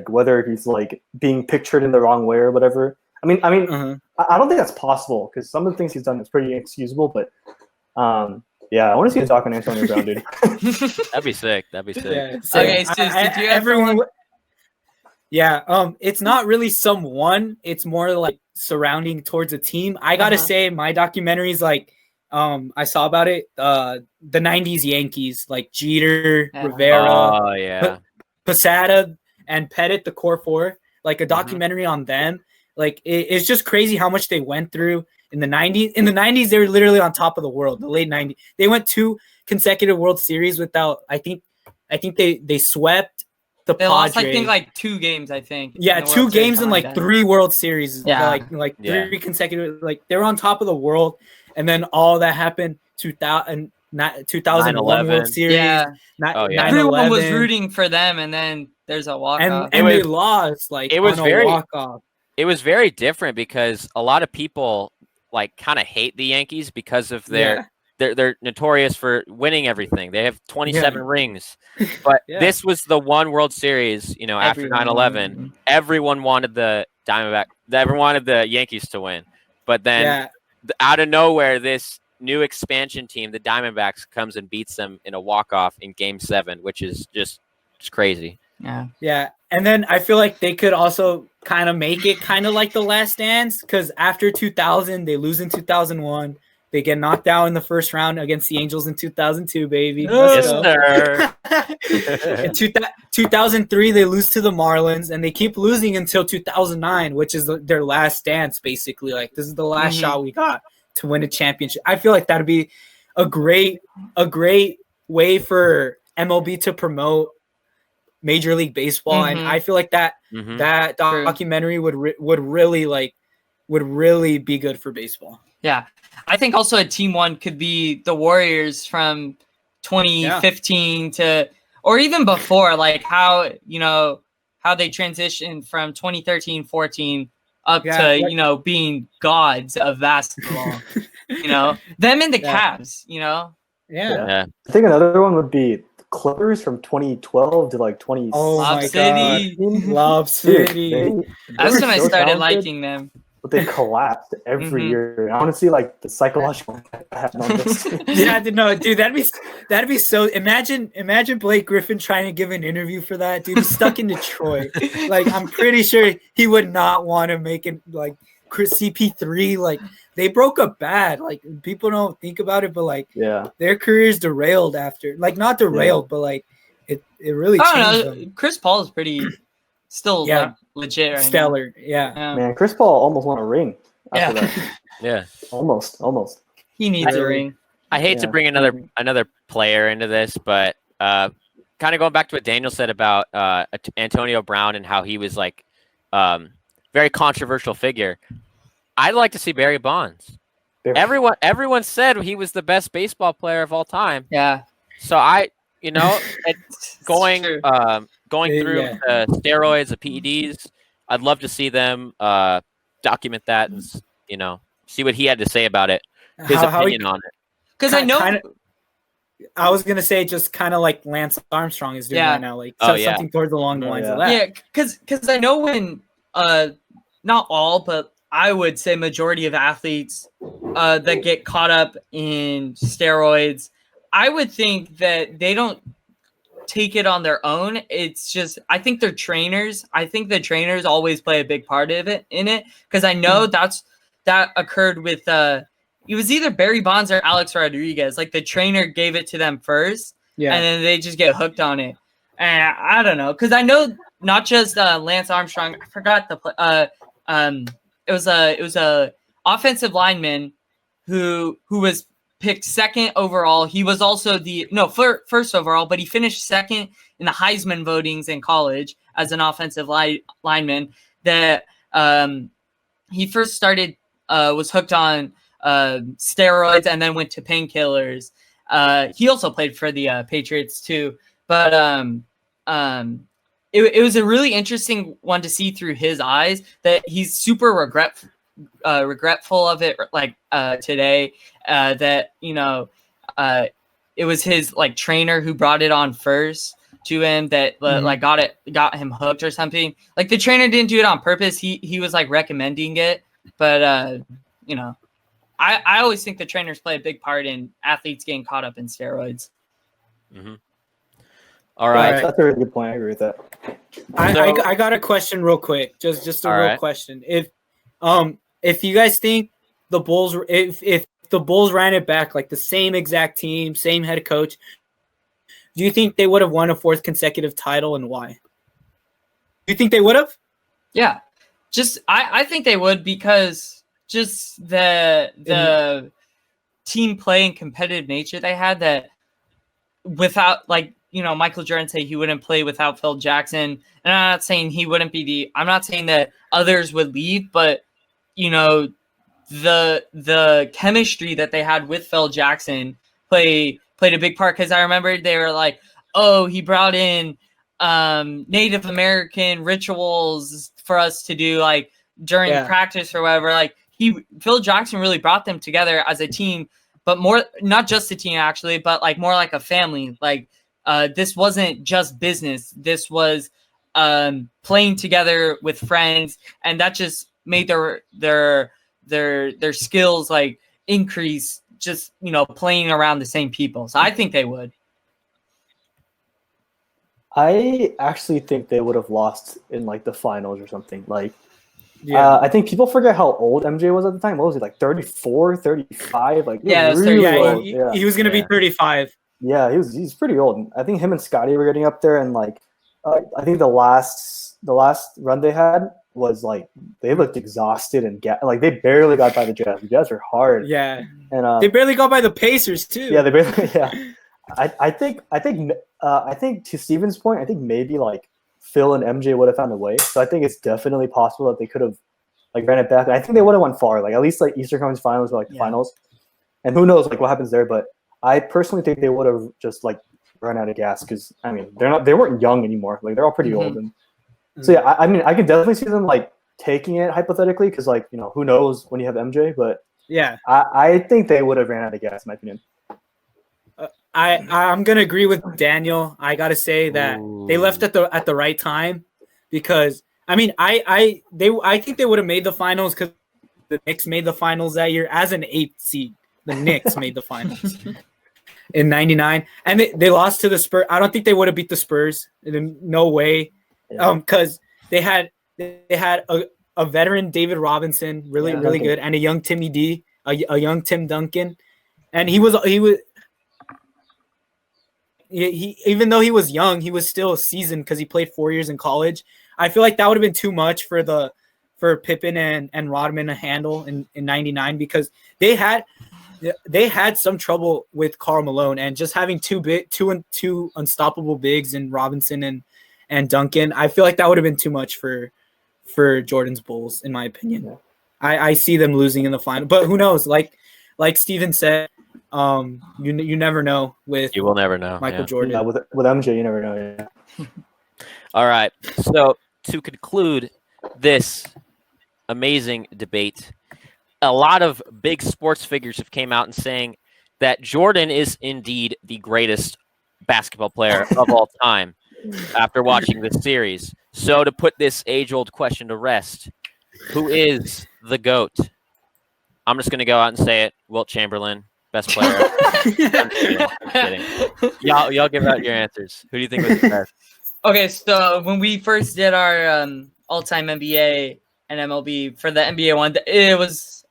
whether he's being pictured in the wrong way or whatever. I mean, I don't think that's possible because some of the things he's done is pretty inexcusable. But I want to see a doc on Antonio Brown, dude. That'd be sick. Yeah, okay, so did you everyone? Yeah, it's not really someone. It's more surrounding towards a team. I gotta say, my documentaries, I saw about it. The '90s Yankees, Jeter, Rivera, Posada, Posada, and Pettit, the core four. like a documentary on them. Like it's just crazy how much they went through in the 90s. In the 90s, they were literally on top of the world. The late 90s, they went 2 consecutive World Series without. I think they swept the They Padres. lost, I think, like 2 games. I think. Yeah, 2 games in like 3 World Series. Yeah, like 3 consecutive. Like they were on top of the world, and then all that happened. 2001 World Series. Yeah. Everyone was rooting for them, and then there's a walk off, and they lost. Like it was on very a walk off. It was very different because a lot of people like kind of hate the Yankees because of they're notorious for winning everything. They have 27 rings, but this was the one World Series. You know, after 9/11, everyone wanted the Diamondback. Everyone wanted the Yankees to win, but then out of nowhere, this new expansion team, the Diamondbacks, comes and beats them in a walk-off in Game 7, which is just crazy. Yeah. And then I feel like they could also kind of make it kind of like the Last Dance, because after 2000, they lose in 2001. They get knocked out in the first round against the Angels in 2002, baby. Yes, sir. In 2003, they lose to the Marlins, and they keep losing until 2009, which is their last dance, basically. Like, this is the last shot we got to win a championship. I feel like that would be a great way for MLB to promote Major League Baseball, and I feel like that that documentary would really be good for baseball. Yeah, I think also a team one could be the Warriors from 2015 to, or even before, like how they transitioned from 2013-14 up to being gods of basketball. Them and the Cavs. I think another one would be Clippers from 2012 to like 20. Oh Lob my City. God. Lob City. That's when I started liking them. But they collapsed every year. And I want to see like the psychological impact that happened on this. Dude, that'd be so. Imagine Blake Griffin trying to give an interview for that. Dude, he's stuck in Detroit. Like, I'm pretty sure he would not want to make it like CP3. Like, they broke up bad. Like, people don't think about it, but like, their careers derailed after. Like, not derailed, but like, it really changed them. Chris Paul is pretty still like legit right stellar now. Man, Chris Paul almost won a ring after that. Almost he needs a ring. I hate to bring another player into this, but kind of going back to what Daniel said about Antonio Brown and how he was like very controversial figure. I'd like to see Barry Bonds. Everyone said he was the best baseball player of all time. Yeah. So going through the steroids, the PEDs, I'd love to see them document that and see what he had to say about it, his opinion on it. Because I know, I was gonna say just kind of like Lance Armstrong is doing right now, like something towards along the lines of that. Yeah, because I know when not all, but I would say majority of athletes that get caught up in steroids, I would think that they don't take it on their own. It's just, I think they're trainers. I think the trainers always play a big part of it because I know that occurred with it was either Barry Bonds or Alex Rodriguez. Like, the trainer gave it to them first, and then they just get hooked on it. And I don't know, because I know not just Lance Armstrong. I forgot it was a offensive lineman who was picked second overall. He was also first overall, but he finished second in the Heisman votings in college as an offensive lineman. That he first started was hooked on steroids and then went to painkillers. He also played for the Patriots too, but it was a really interesting one to see through his eyes, that he's super regretful of it, like today, that it was his like trainer who brought it on first to him that like got him hooked or something. Like, the trainer didn't do it on purpose. He was like recommending it, but I always think the trainers play a big part in athletes getting caught up in steroids. All right. That's a really good point. I agree with that. I got a question real quick. Just a real question. If you guys think the Bulls, if the Bulls ran it back, like the same exact team, same head coach, do you think they would have won a 4th consecutive title, and why? Do you think they would have? Yeah, just I think they would, because just the team play and competitive nature they had, that without, like, Michael Jordan say he wouldn't play without Phil Jackson. And I'm not saying he wouldn't be I'm not saying that others would leave, but the chemistry that they had with Phil Jackson played a big part, because I remember they were like, oh, he brought in Native American rituals for us to do, like, during practice or whatever. Like, Phil Jackson really brought them together as a team, but more, not just a team actually, but like more like a family. Like, this wasn't just business. This was playing together with friends, and that just made their skills like increase, just playing around the same people. So I think they would. I actually think they would have lost in like the finals or something. Like, I think people forget how old MJ was at the time. What was he, like 34, 35? Like, he was gonna be 35. Yeah, he's pretty old. I think him and Scotty were getting up there, and like I think the last run they had was like they looked exhausted and like they barely got by the Jazz. The Jazz are hard. Yeah, and they barely got by the Pacers too. Yeah, they barely. Yeah, I think to Steven's point, I think maybe like Phil and MJ would have found a way. So I think it's definitely possible that they could have like ran it back. I think they would have went far, like at least like Eastern Conference Finals or like the finals. And who knows like what happens there, but I personally think they would have just like run out of gas, because I mean they weren't young anymore. Like they're all pretty old. And so yeah, I mean I could definitely see them like taking it hypothetically, because like who knows when you have MJ, but yeah, I think they would have ran out of gas in my opinion. I'm gonna agree with Daniel. I gotta say that they left at the right time, because I mean I think they would have made the finals, because the Knicks made the finals that year as an 8th seed. The Knicks made the finals in '99, and they lost to the Spurs. I don't think they would have beat the Spurs. No way, because they had a veteran David Robinson, really good, and a young Timmy D, a young Tim Duncan, and he even though he was young, he was still seasoned because he played 4 years in college. I feel like that would have been too much for Pippen and Rodman to handle in '99, because they had some trouble with Karl Malone, and just having two unstoppable bigs in Robinson and Duncan. I feel like that would have been too much for Jordan's Bulls, in my opinion. Yeah. I see them losing in the final, but who knows? Like Steven said, you never know with you will never know Michael Jordan. Yeah, with MJ, you never know. Yeah. All right. So to conclude this amazing debate, a lot of big sports figures have came out and saying that Jordan is indeed the greatest basketball player of all time after watching this series. So to put this age-old question to rest, who is the GOAT? I'm just going to go out and say it. Wilt Chamberlain, best player. I'm kidding. Y'all give out your answers. Who do you think was the best? Okay, so when we first did our all-time NBA and MLB for the NBA one,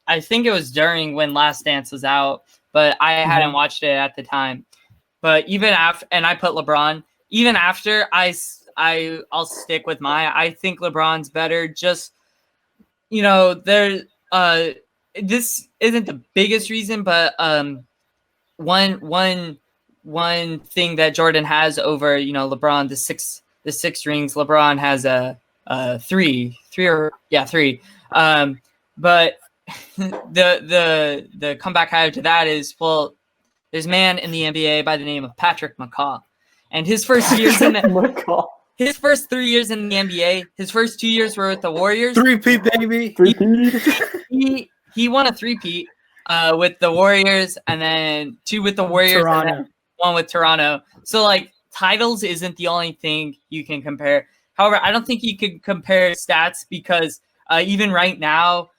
I think it was during when Last Dance was out, but I hadn't watched it at the time. But even after, and I put LeBron, even after I'll stick with I think LeBron's better. Just, this isn't the biggest reason, but one thing that Jordan has over, LeBron, the six rings, LeBron has a three. But the comeback highlight to that is, well, there's a man in the NBA by the name of Patrick McCaw, and his first years his first 3 years in the NBA, his first 2 years were with the Warriors. Three-peat, baby. He won a three-peat with the Warriors, and then 2 with the Warriors, and then 1 with Toronto. So like titles isn't the only thing you can compare. However, I don't think you could compare stats, because even right now,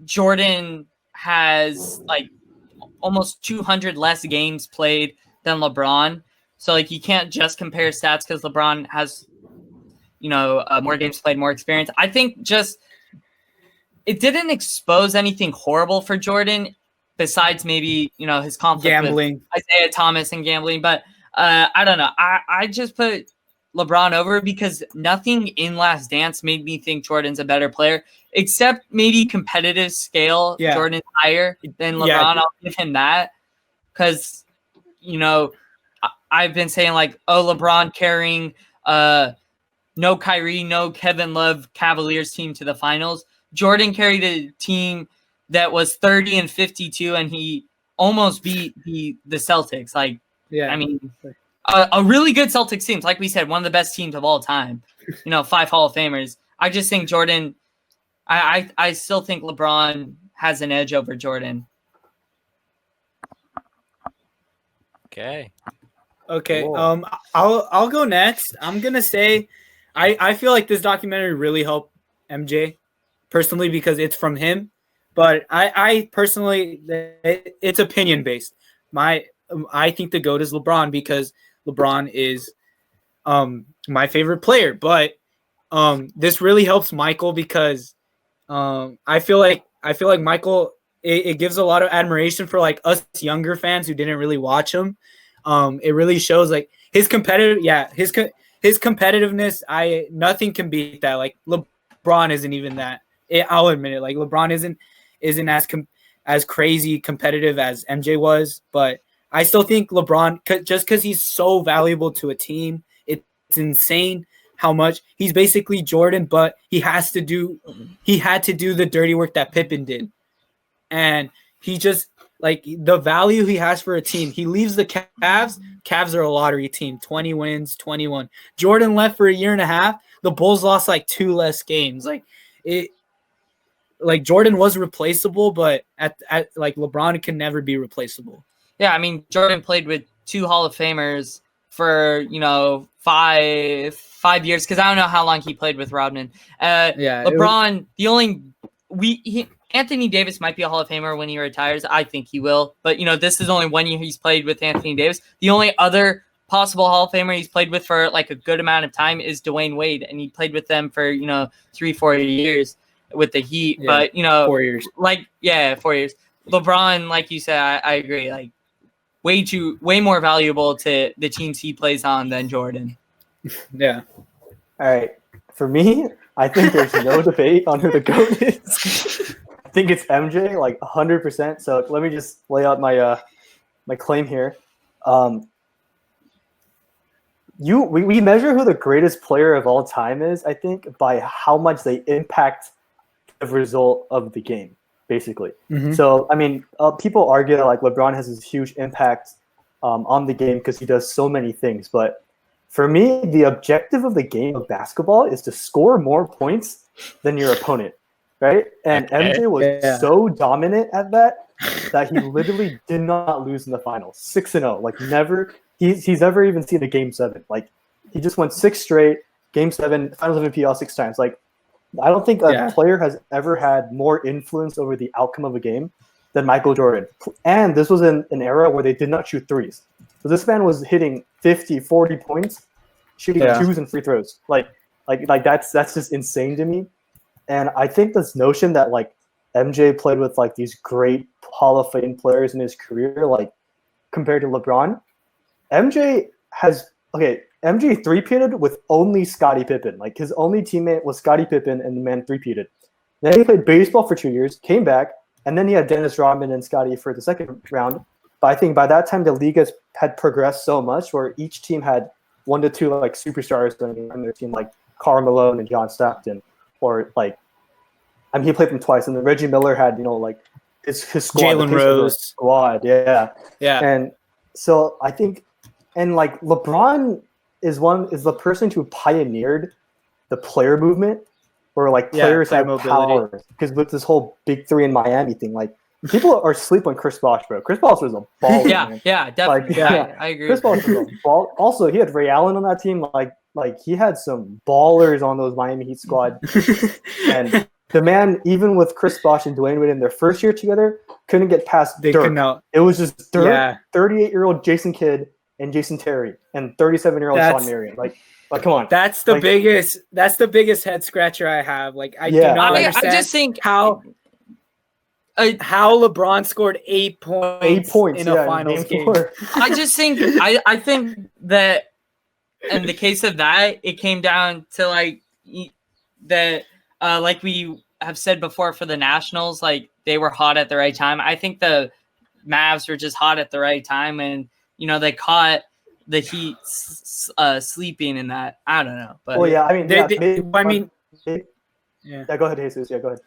Jordan has like almost 200 less games played than LeBron. So like you can't just compare stats, because LeBron has, more games played, more experience. I think just it didn't expose anything horrible for Jordan, besides maybe, his conflict gambling with Isaiah Thomas and gambling. But I don't know. I just put LeBron over because nothing in Last Dance made me think Jordan's a better player, except maybe competitive scale. Yeah. Jordan's higher than LeBron. Yeah. I'll give him that because, I've been saying like, LeBron carrying no Kyrie, no Kevin Love Cavaliers team to the finals. Jordan carried a team that was 30-52, and he almost beat the Celtics. Like, yeah, I mean, a really good Celtics team. Like we said, one of the best teams of all time. 5 Hall of Famers. I just think Jordan. I still think LeBron has an edge over Jordan. Okay. Cool. I'll go next. I'm gonna say, I feel like this documentary really helped MJ personally because it's from him. But I personally, it's opinion based. I think the GOAT is LeBron because LeBron is my favorite player. But this really helps Michael because I feel like Michael, it gives a lot of admiration for like us younger fans who didn't really watch him. It really shows like his competitiveness. Nothing can beat that. Like LeBron isn't even that. I'll admit it. Like LeBron isn't as crazy competitive as MJ was, but I still think LeBron, just because he's so valuable to a team, it's insane how much he's basically Jordan, but he had to do the dirty work that Pippen did, and he just like the value he has for a team. He leaves the Cavs. Cavs are a lottery team, 20 wins, 21. Jordan left for a year and a half. The Bulls lost like 2 less games. Like Jordan was replaceable, but at like LeBron can never be replaceable. Yeah, I mean Jordan played with 2 Hall of Famers for 5 years because I don't know how long he played with Rodman. LeBron, Anthony Davis might be a Hall of Famer when he retires. I think he will, but this is only 1 year he's played with Anthony Davis. The only other possible Hall of Famer he's played with for like a good amount of time is Dwayne Wade, and he played with them for 3-4 years. With the Heat, but 4 years. 4 years. LeBron, like you said, I agree. Like way more valuable to the teams he plays on than Jordan. Yeah. All right. For me, I think there's no debate on who the GOAT is. I think it's MJ, like 100%. So let me just lay out my my claim here. We measure who the greatest player of all time is, I think, by how much they impact the result of the game, basically. Mm-hmm. So, I mean, people argue that like LeBron has this huge impact on the game because he does so many things. But for me, the objective of the game of basketball is to score more points than your opponent, right? And MJ was so dominant at that he literally did not lose in the finals. 6-0, like never. He's ever even seen a Game 7. Like he just went 6 straight, Game 7, Finals MVP all 6 times. Like I don't think a player has ever had more influence over the outcome of a game than Michael Jordan. And this was in an era where they did not shoot threes. So this man was hitting 50, 40 points, shooting 2s and free throws. Like that's just insane to me. And I think this notion that like MJ played with like these great Hall of Fame players in his career, like compared to LeBron, MJ 3-peated with only Scottie Pippen. Like his only teammate was Scottie Pippen, and the man 3-peated. Then he played baseball for 2 years, came back, and then he had Dennis Rodman and Scottie for the second round. But I think by that time the league had progressed so much where each team had 1 to 2 like superstars on their team, like Karl Malone and John Stockton, or like he played them twice, and then Reggie Miller had like his squad, Jalen Rose squad, and so I think. And like LeBron is the person who pioneered the player movement, where like players have power. Because with this whole Big 3 in Miami thing, like people are asleep on Chris Bosh, bro. Chris Bosh was a baller. Yeah, definitely. Like, I agree. Chris Bosh was a ball. Also, he had Ray Allen on that team. Like he had some ballers on those Miami Heat squad. And the man, even with Chris Bosh and Dwayne Wade in their first year together, couldn't get past Dirk. It was just Dirk, 38-year-old Jason Kidd, and Jason Terry, and 37-year-old Sean Marion. Like come on. That's the biggest. That's the biggest head scratcher I have. Like I do not understand. I just think how LeBron scored 8 points in a finals game. I just think I think that in the case of that, it came down to like like we have said before for the Nationals, like they were hot at the right time. I think the Mavs were just hot at the right time, and they caught the Heat sleeping in that. I don't know, but well, yeah, I mean, yeah. Go ahead, Jesus. Yeah, go ahead.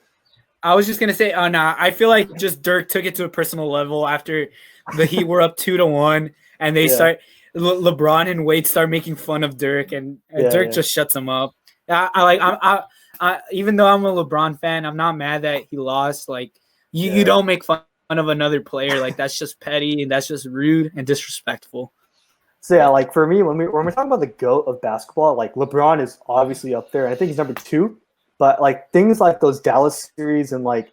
I was just gonna say, I feel like just Dirk took it to a personal level after the Heat were up 2-1, and they start LeBron and Wade start making fun of Dirk, and Dirk just shuts him up. I even though I'm a LeBron fan, I'm not mad that he lost. Like you don't make fun of another player. Like that's just petty and that's just rude and disrespectful. So yeah, like for me, when we're talking about the GOAT of basketball, like LeBron is obviously up there, and I think he's number 2. But like things like those Dallas series and like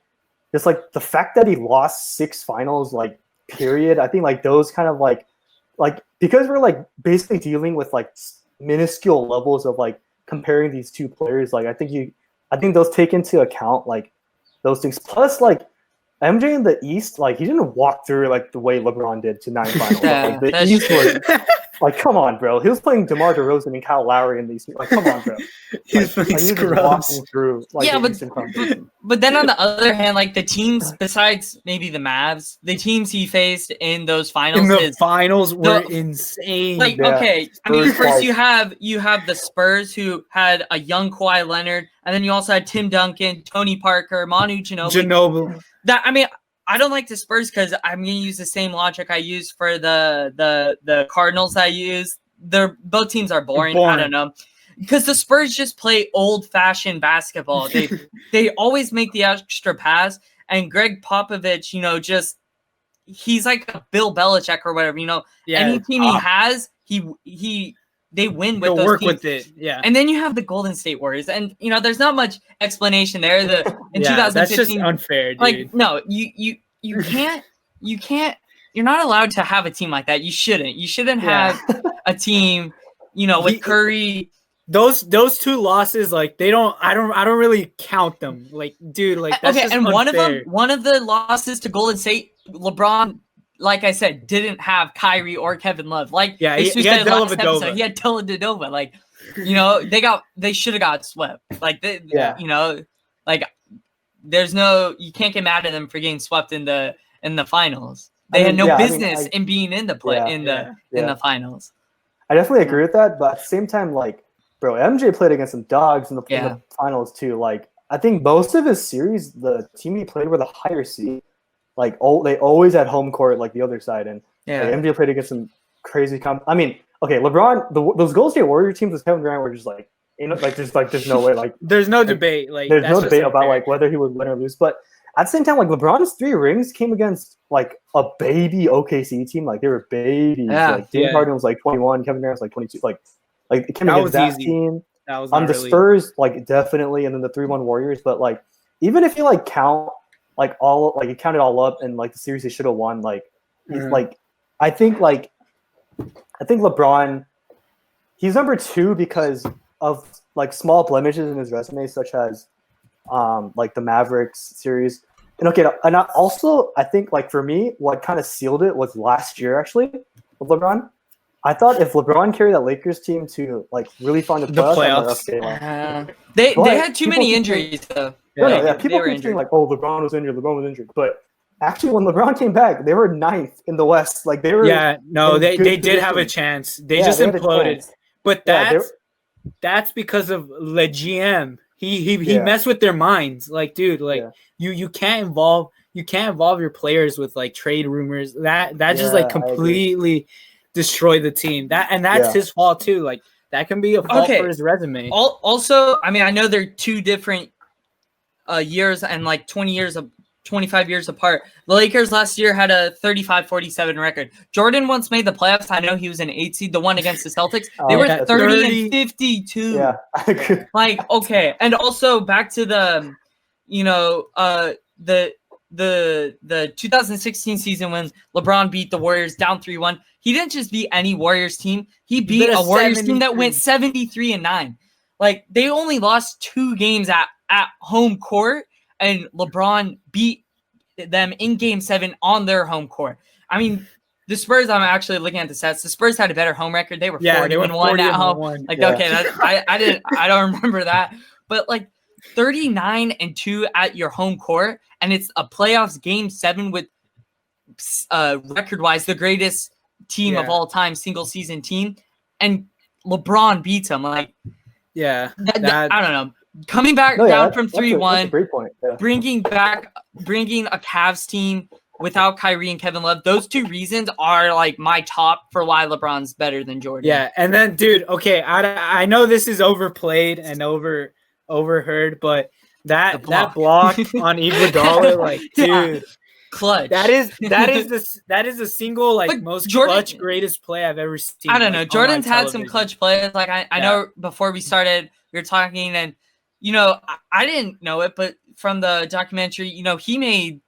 just like the fact that he lost 6 finals, like period. I think like those kind of like because we're like basically dealing with like minuscule levels of like comparing these two players. Like I think those take into account like those things. Plus like MJ in the East, like he didn't walk through like the way LeBron did to 9 finals. Like, the East was like, come on, bro. He was playing DeMar DeRozan and Kyle Lowry in these. Like, come on, bro. He's playing scrubs. Through, like, but then on the other hand, like the teams besides maybe the Mavs, the teams he faced in those finals, were insane. Like okay, I mean, first you have the Spurs who had a young Kawhi Leonard, and then you also had Tim Duncan, Tony Parker, Manu Ginobili. That I mean, I don't like the Spurs because I'm gonna use the same logic I use for the Cardinals. Both teams are boring. I don't know, because the Spurs just play old fashioned basketball. They always make the extra pass, and Greg Popovich, he's like a Bill Belichick or whatever. Any team he has, they win with those work teams. With it, yeah. And then you have the Golden State Warriors, and there's not much explanation there. In 2015, that's just unfair, dude. Like, no, you can't. You're not allowed to have a team like that. You shouldn't. You shouldn't have a team, with Curry. Those 2 losses, like I don't really count them. Like, dude, like that's just unfair. one of the losses to Golden State, LeBron, like I said, didn't have Kyrie or Kevin Love. Like, he had Dellavedova. He had Dellavedova. Like, they should have got swept. Like, like there's you can't get mad at them for getting swept in the finals. They had no business in being in the the finals. I definitely agree with that, but at the same time, like, bro, MJ played against some dogs in the finals too. Like, I think most of his series, the team he played were the higher seed. Like, they always had home court, like the other side, and MJ played against some crazy. I mean, okay, LeBron, those Golden State Warrior teams with Kevin Durant were just like, there's no way, like, there's no debate, like, there's no debate about like whether he would win or lose. But at the same time, like LeBron's 3 rings came against like a baby OKC team, like they were babies. Like James Harden was like 21, Kevin Durant was like 22. Like it came against that team. That was on the Spurs, like definitely, and then the 3-1 Warriors. But like even if you like count. Like all, like you count it all up, and like the series they should have won. Like, I think LeBron, he's number 2 because of like small blemishes in his resume, such as, like the Mavericks series. And I think like for me, what kind of sealed it was last year actually with LeBron. I thought if LeBron carried that Lakers team to like really find the playoffs, they had too many injuries though. People keep saying like, "Oh, LeBron was injured," but actually, when LeBron came back, they were 9th in the West. Like they were. Yeah, no, they did have a chance. They just imploded. But that's because of the GM. He messed with their minds. Like, dude, like you can't involve your players with like trade rumors. That just like completely destroyed the team. That's his fault too. Like that can be a fault for his resume. Also, I mean, I know they're 2 different years and like 25 years apart. The Lakers last year had a 35-47 record. Jordan once made the playoffs. I know he was an 8 seed, the one against the Celtics. They were 30-52. Yeah. Like, okay. And also back to the, the 2016 season when LeBron beat the Warriors down 3-1. He didn't just beat any Warriors team. He beat a Warriors team that went 73-9. Like, they only lost 2 games at home court, and LeBron beat them in Game 7 on their home court. I mean, the Spurs, I'm actually looking at the stats. The Spurs had a better home record. They were 40-1 at home. Like, okay, I don't remember that. But like 39-2 at your home court, and it's a playoffs game 7 with record-wise the greatest team of all time, single season team, and LeBron beats them. Like, I don't know. Coming back down from 3-1, great point. Yeah. bringing a Cavs team without Kyrie and Kevin Love. Those two reasons are like my top for why LeBron's better than Jordan. Yeah, and then, dude, okay, I know this is overplayed and overheard, but that block on Iguodala, like, dude, clutch. That is the single like most clutch greatest play I've ever seen. I don't know. Jordan's had some clutch plays. Like I know before we started, we were talking, and I didn't know it, but from the documentary, he made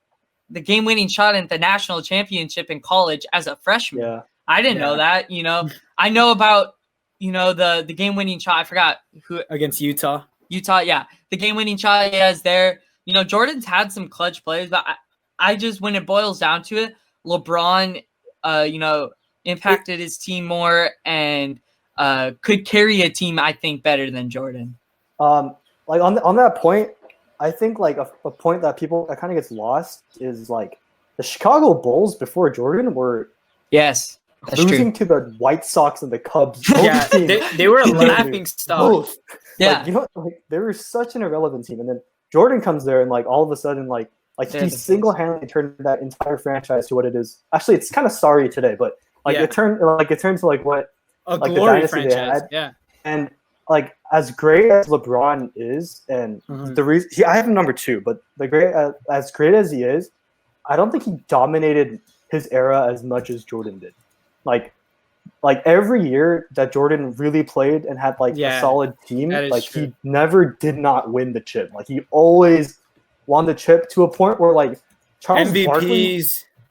the game-winning shot at the national championship in college as a freshman. Yeah. I didn't know that. I know about the game-winning shot. I forgot who against Utah. Yeah, the game-winning shot he has there. Jordan's had some clutch plays, but I just, when it boils down to it, LeBron, impacted his team more and could carry a team, I think, better than Jordan. Like on that point, I think like a point that kind of gets lost is like the Chicago Bulls before Jordan were losing to the White Sox and the Cubs. Yeah, they were a laughing stock. Yeah, like, they were such an irrelevant team, and then Jordan comes there and like all of a sudden like he single-handedly turned that entire franchise to what it is. Actually, it's kind of sorry today, but it turned to like what a like glory the franchise. they had. Yeah, and like as great as LeBron is, and the reason I have him number 2, but as great as he is, I don't think he dominated his era as much as Jordan did. Like every year that Jordan really played and had like a solid team, like true. He never did not win the chip. Like he always won the chip to a point where like Charles MVPs, Barkley,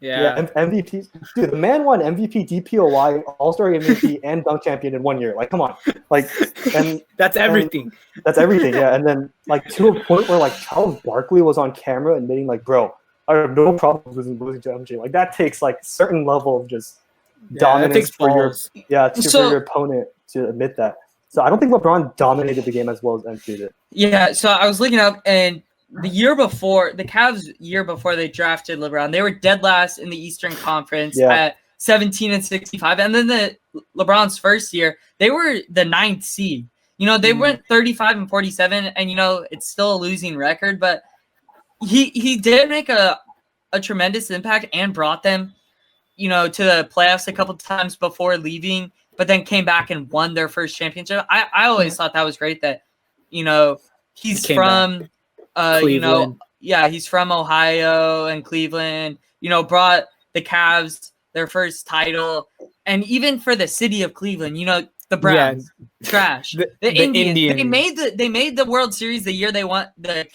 MVPs. Dude, the man won MVP, DPOY, All-Star MVP, and dunk champion in 1 year. Like, come on, like, and that's everything. That's everything, yeah. And then like to a point where like Charles Barkley was on camera admitting like, bro, I have no problem losing to MJ. Like that takes like a certain level of just dominance for your opponent to admit that. So I don't think LeBron dominated the game as well as MJ did. Yeah. So I was looking up, and the Cavs year before they drafted LeBron, they were dead last in the Eastern Conference at 17-65. And then LeBron's first year, they were the 9th seed. They went 35-47, and it's still a losing record, but he did make a tremendous impact and brought them, to the playoffs a couple times before leaving, but then came back and won their first championship. I always thought that was great that, he's from back. He's from Ohio and Cleveland, brought the Cavs their first title. And even for the city of Cleveland, the Browns, trash. The Indians. They made the World Series the year the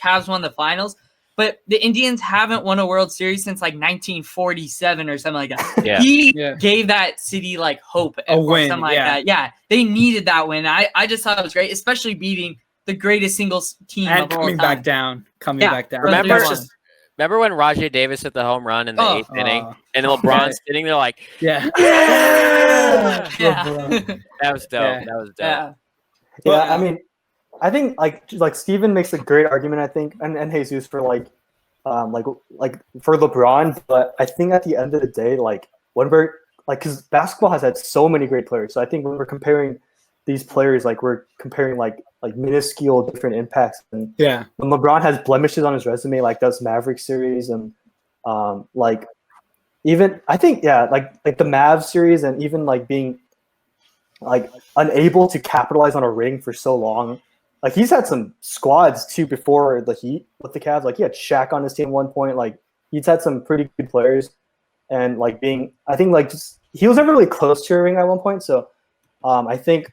Cavs won the finals, but the Indians haven't won a World Series since like 1947 or something like that. Yeah. He gave that city like hope or win, something like that. Yeah, they needed that win. I just thought it was great, especially beating the greatest singles team and of all coming time. back down. Remember when Rajay Davis hit the home run in the 8th inning, and LeBron's sitting there like, yeah. That was dope. Yeah. That was dope. Yeah, I mean, I think like Steven makes a great argument. I think, and Jesus for like for LeBron, but I think at the end of the day, like when we're like, because basketball has had so many great players, so I think when we're comparing these players, like we're comparing like minuscule different impacts. And when LeBron has blemishes on his resume, like those Maverick series and like even I think like the Mavs series, and even like being like unable to capitalize on a ring for so long. Like he's had some squads too before the Heat with the Cavs. Like he had Shaq on his team at one point. Like he's had some pretty good players, and like I think like just he was never really close to a ring at one point. So I think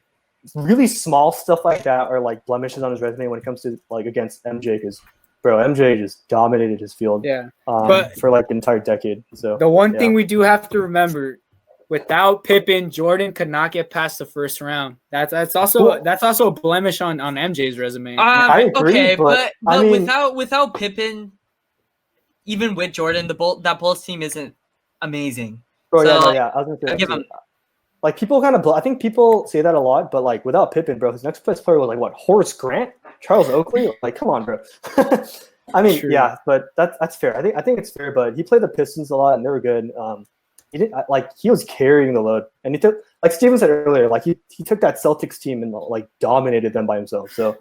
really small stuff like that are like blemishes on his resume when it comes to like against MJ, because bro, MJ just dominated his field but for like an entire decade. So the one thing we do have to remember, without Pippen, Jordan could not get past the first round. That's also a blemish on MJ's resume. I agree, okay, but I mean, without Pippen, even with Jordan, that Bulls team isn't amazing. Bro, So, yeah. I was gonna say I'll that give too. him. Like people I think people say that a lot, but like without Pippen, bro, his next best player was like what? Horace Grant, Charles Oakley. Like, come on, bro. I mean, True. yeah, but that's fair. I think it's fair, but he played the Pistons a lot, and they were good. He didn't he was carrying the load, and he took, like Steven said earlier, like he took that Celtics team and like dominated them by himself. So,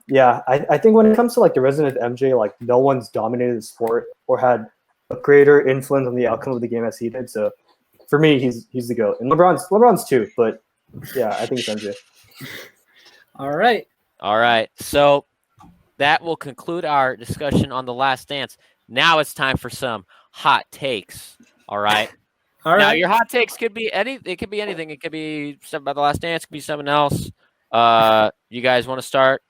yeah, I think when it comes to like the resident MJ, like no one's dominated the sport or had a greater influence on the outcome of the game as he did. So, for me, he's the GOAT, and LeBron's too. But yeah, I think it's MJ. All right. So that will conclude our discussion on The Last Dance. Now it's time for some hot takes. All right. Now your hot takes could be it could be anything. It could be something about The Last Dance. It could be something else. You guys want to start?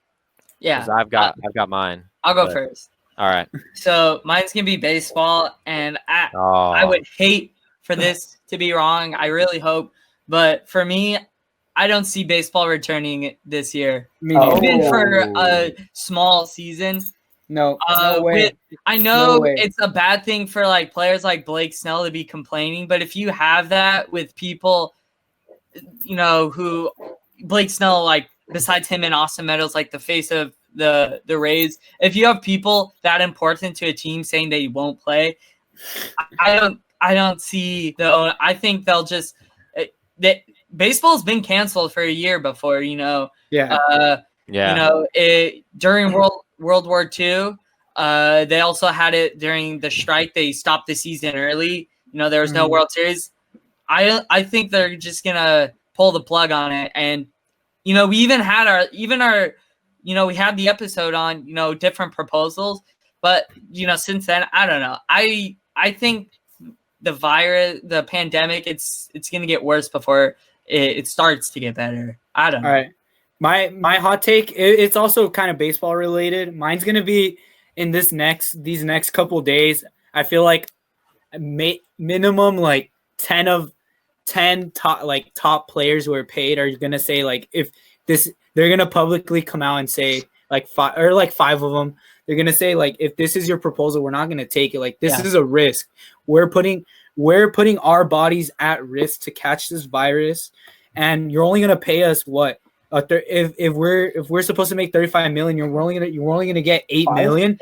Yeah. 'Cause I've got mine. I'll go first. All right. So mine's gonna be baseball, and I would hate for this to be wrong. I really hope, but for me, I don't see baseball returning this year. Even for a small season. No way. I know No way. it's a bad thing for like players like Blake Snell to be complaining, but if you have that with people, who Blake Snell, like besides him and Austin Meadows, like the face of the Rays, if you have people that important to a team saying they won't play, I don't see I think they'll just baseball's been canceled for a year before, during World War II. They also had it during the strike. They stopped the season early. There was no World Series. I think they're just gonna pull the plug on it. And we even had our we had the episode on different proposals, but since then I don't know. I think the virus, the pandemic, it's gonna get worse before it starts to get better. I don't know. All right. My hot take, it's also kind of baseball related. Mine's gonna be in these next couple days. I feel like minimum like 10 top players who are paid are gonna say like they're gonna publicly come out and say like five of them. They're gonna say like, if this is your proposal, we're not gonna take it. Like this is a risk. We're putting our bodies at risk to catch this virus, and you're only gonna pay us what? If we're supposed to make 35 million, you're only gonna get 8 million.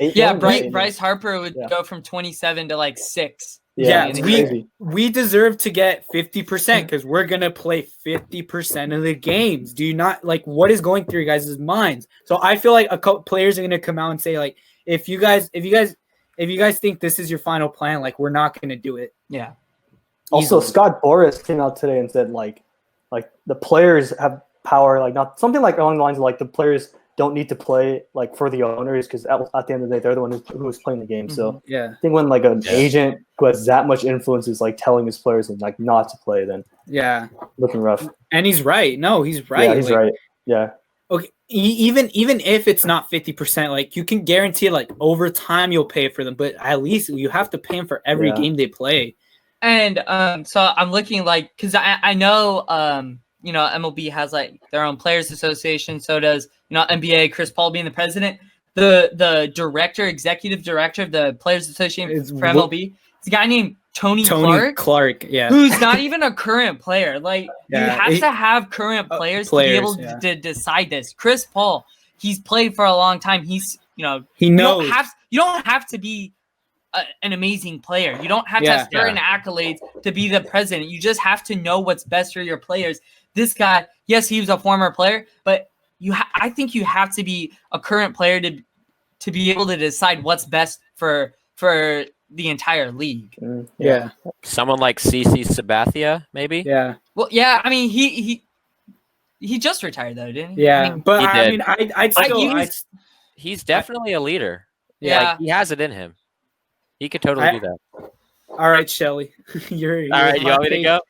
Bryce Harper would go from 27 to like 6. We deserve to get 50% because we're gonna play 50% of the games. Do you not like what is going through your guys' minds? So I feel like a couple players are gonna come out and say like, if you guys think this is your final plan, like we're not gonna do it. Yeah. Also, Scott Boras came out today and said like the players have power, like not something like along the lines of like the players don't need to play like for the owners because at the end of the day they're the one who was playing the game. So I think when like an agent who has that much influence is like telling his players like not to play, then looking rough. And he's right. No, he's right. Yeah, he's right. Yeah. Okay. Even if it's not 50%, like you can guarantee like over time you'll pay for them, but at least you have to pay them for every game they play. And so I'm looking like because I know MLB has like their own players association. So does NBA. Chris Paul being the president, the executive director of the players association for MLB. It's a guy named Tony Clark, who's not even a current player. Like you have to have current players to be able to decide this. Chris Paul, he's played for a long time. He's he knows. You don't have to be an amazing player. You don't have to have certain accolades to be the president. You just have to know what's best for your players. This guy, yes, he was a former player, but I think you have to be a current player to be able to decide what's best for the entire league. Yeah. Someone like CC Sabathia, maybe? Yeah. Well, yeah, I mean he just retired though, didn't he? Yeah, he's definitely a leader. Yeah. Like, he has it in him. He could totally do that. All right, Shelly. you're all right, you want me to go?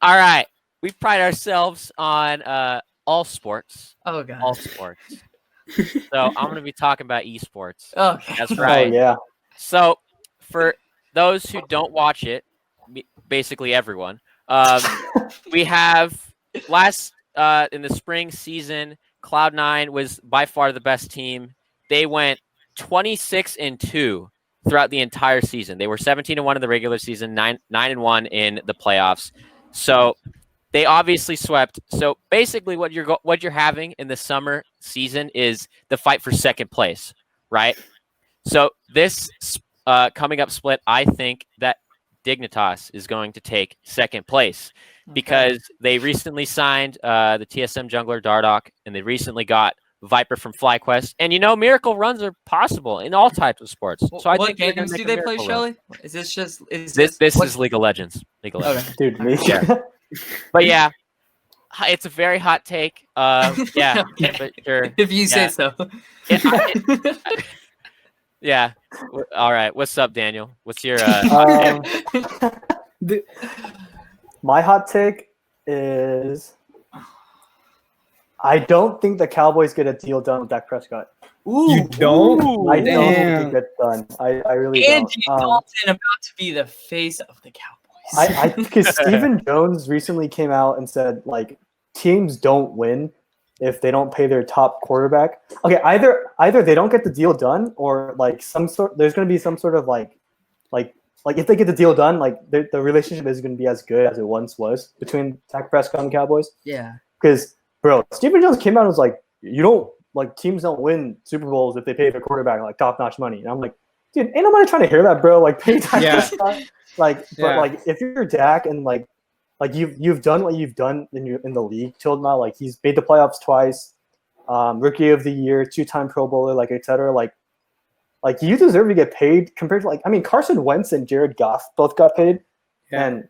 All right. We pride ourselves on all sports. Oh, God. All sports. So I'm going to be talking about esports. Oh, that's right. Oh, yeah. So for those who don't watch it, basically everyone, we have in the spring season, Cloud9 was by far the best team. They went 26-2 throughout the entire season. They were 17-1 in the regular season, 9-1 in the playoffs. So they obviously swept. So basically, what you're having in the summer season is the fight for second place, right? So this coming up split, I think that Dignitas is going to take second place because they recently signed the TSM jungler Dardoch, and they recently got Viper from FlyQuest. And miracle runs are possible in all types of sports. So I think games do they play, Shelly? Is this just this is League of Legends? League of Legends, dude. Me. Yeah. But yeah, it's a very hot take. Yeah, but sure. If you say so. Yeah. All right. What's up, Daniel? What's your my hot take is I don't think the Cowboys get a deal done with Dak Prescott. Ooh, you don't? I don't think it gets done. I really don't. Andy Dalton about to be the face of the Cowboys. I because Stephen Jones recently came out and said like teams don't win if they don't pay their top quarterback. Okay, either they don't get the deal done, or like there's going to be some sort of like if they get the deal done, like the relationship is going to be as good as it once was between Dak Prescott and Cowboys. Yeah. Because bro, Stephen Jones came out and was like, teams don't win Super Bowls if they pay their quarterback like top notch money. And I'm like, dude, ain't nobody trying to hear that, bro. Like pay Dak Prescott. But like if you're Dak and like you've done what you've done in the league till now, like he's made the playoffs twice, rookie of the year, 2-time Pro Bowler, like etc. Like you deserve to get paid compared to Carson Wentz and Jared Goff both got paid, and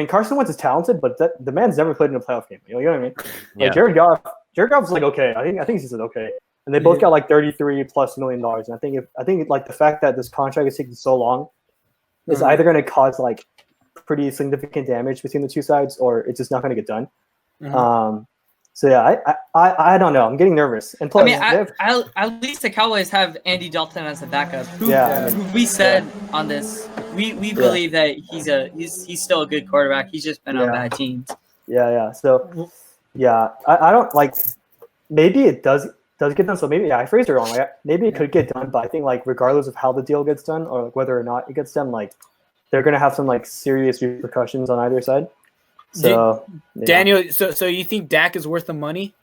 Carson Wentz is talented, but the man's never played in a playoff game. You know what I mean? Yeah. Like Jared Goff's like okay. I think he said okay, and they both got like $33+ million. And I think like the fact that this contract is taking so long is either going to cause like pretty significant damage between the two sides, or it's just not going to get done. So yeah, I don't know. I'm getting nervous. And plus, at least the Cowboys have Andy Dalton as a backup. Who we said on this, we believe that he's still a good quarterback. He's just been on bad teams. Yeah. So I don't like. Maybe it does get done. So maybe I phrased it wrong. Like maybe it could get done, but I think like regardless of how the deal gets done or like, whether or not it gets done, like they're gonna have some like serious repercussions on either side. So Daniel, so you think Dak is worth the money?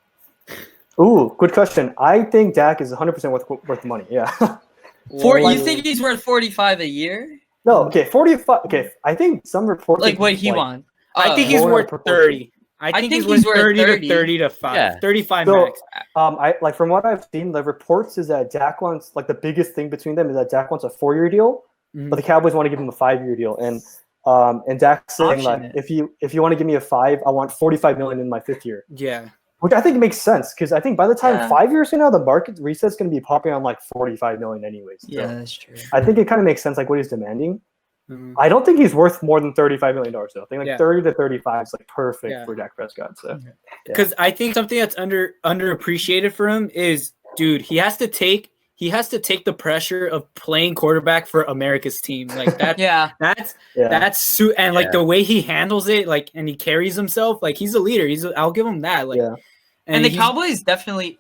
Ooh, good question. I think Dak is 100% worth the money. Yeah. You think he's worth 45 a year? No, okay, 45. Okay, I think some reports like what he wants. I think he's worth 30. I think he's worth 30 to 35 max. I like from what I've seen, the reports is that Dak wants like the biggest thing between them is that Dak wants a 4-year deal, but the Cowboys want to give him a 5-year deal, and Dak's saying like if you want to give me a 5, I want $45 million in my 5th year. Yeah. Which I think makes sense because I think by the time 5 years from now, the market reset's going to be popping on like $45 million anyways. So yeah, that's true. I think it kind of makes sense like what he's demanding. I don't think he's worth more than $35 million though. I think like 30 to 35 is like perfect for Dak Prescott. So because I think something that's underappreciated for him is, dude, he has to take the pressure of playing quarterback for America's team. Like that. And like the way he handles it, like, and he carries himself, like he's a leader. I'll give him that. Like, and the Cowboys definitely.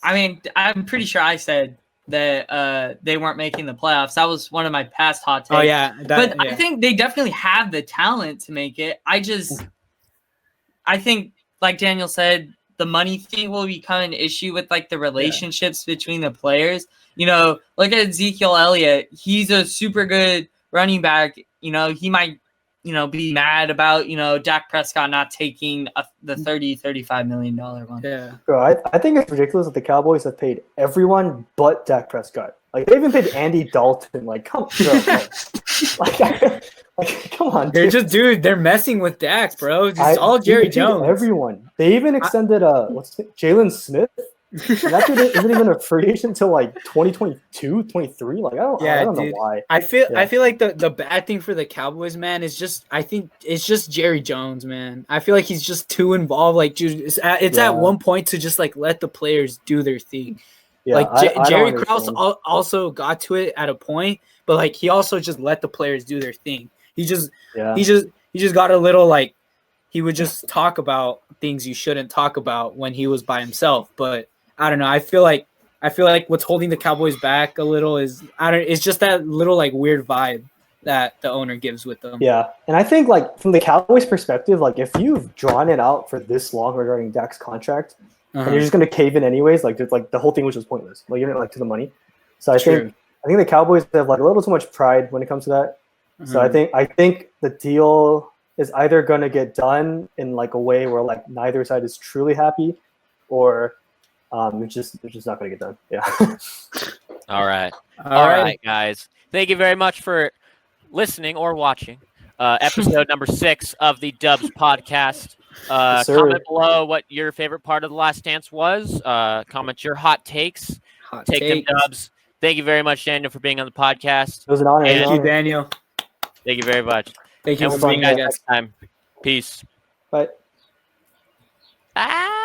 I mean, I'm pretty sure I said that they weren't making the playoffs. That was one of my past hot takes. Oh yeah, I think they definitely have the talent to make it. I think, like Daniel said, the money thing will become an issue with like the relationships between the players. You know, look at Ezekiel Elliott. He's a super good running back. You know, he might, be mad about, Dak Prescott not taking the $35 million one. Yeah. Bro, I think it's ridiculous that the Cowboys have paid everyone but Dak Prescott. Like, they even paid Andy Dalton. Like, come on. Come on, dude. They're messing with Dak, bro. It's all Jerry Jones. Everyone. They even extended Jalen Smith. And that dude isn't even a free agent until like 2022, 23. Like I don't know why. I feel like the bad thing for the Cowboys, man, is just I think it's just Jerry Jones, man. I feel like he's just too involved. Like, dude, it's at one point to just like let the players do their thing. Yeah, like Jerry Krause also got to it at a point, but like he also just let the players do their thing. He just got a little like he would just talk about things you shouldn't talk about when he was by himself. But I don't know. I feel like I feel like what's holding the Cowboys back a little is it's just that little like weird vibe that the owner gives with them. Yeah, and I think like from the Cowboys' perspective, like if you've drawn it out for this long regarding Dak's contract, and you're just going to cave in anyways, like the whole thing was just pointless. Like you're not like to the money. So I think the Cowboys have like a little too much pride when it comes to that. So I think the deal is either going to get done in like a way where like neither side is truly happy, or it's just not going to get done. Yeah. All right, guys. Thank you very much for listening or watching episode number 6 of the Dubs podcast. Comment below what your favorite part of The Last Dance was. Comment your hot takes. Them, Dubs. Thank you very much, Daniel, for being on the podcast. It was an honor. Thank you, Daniel. Thank you very much. Thank you for being guys next time. Peace. Bye. Ah.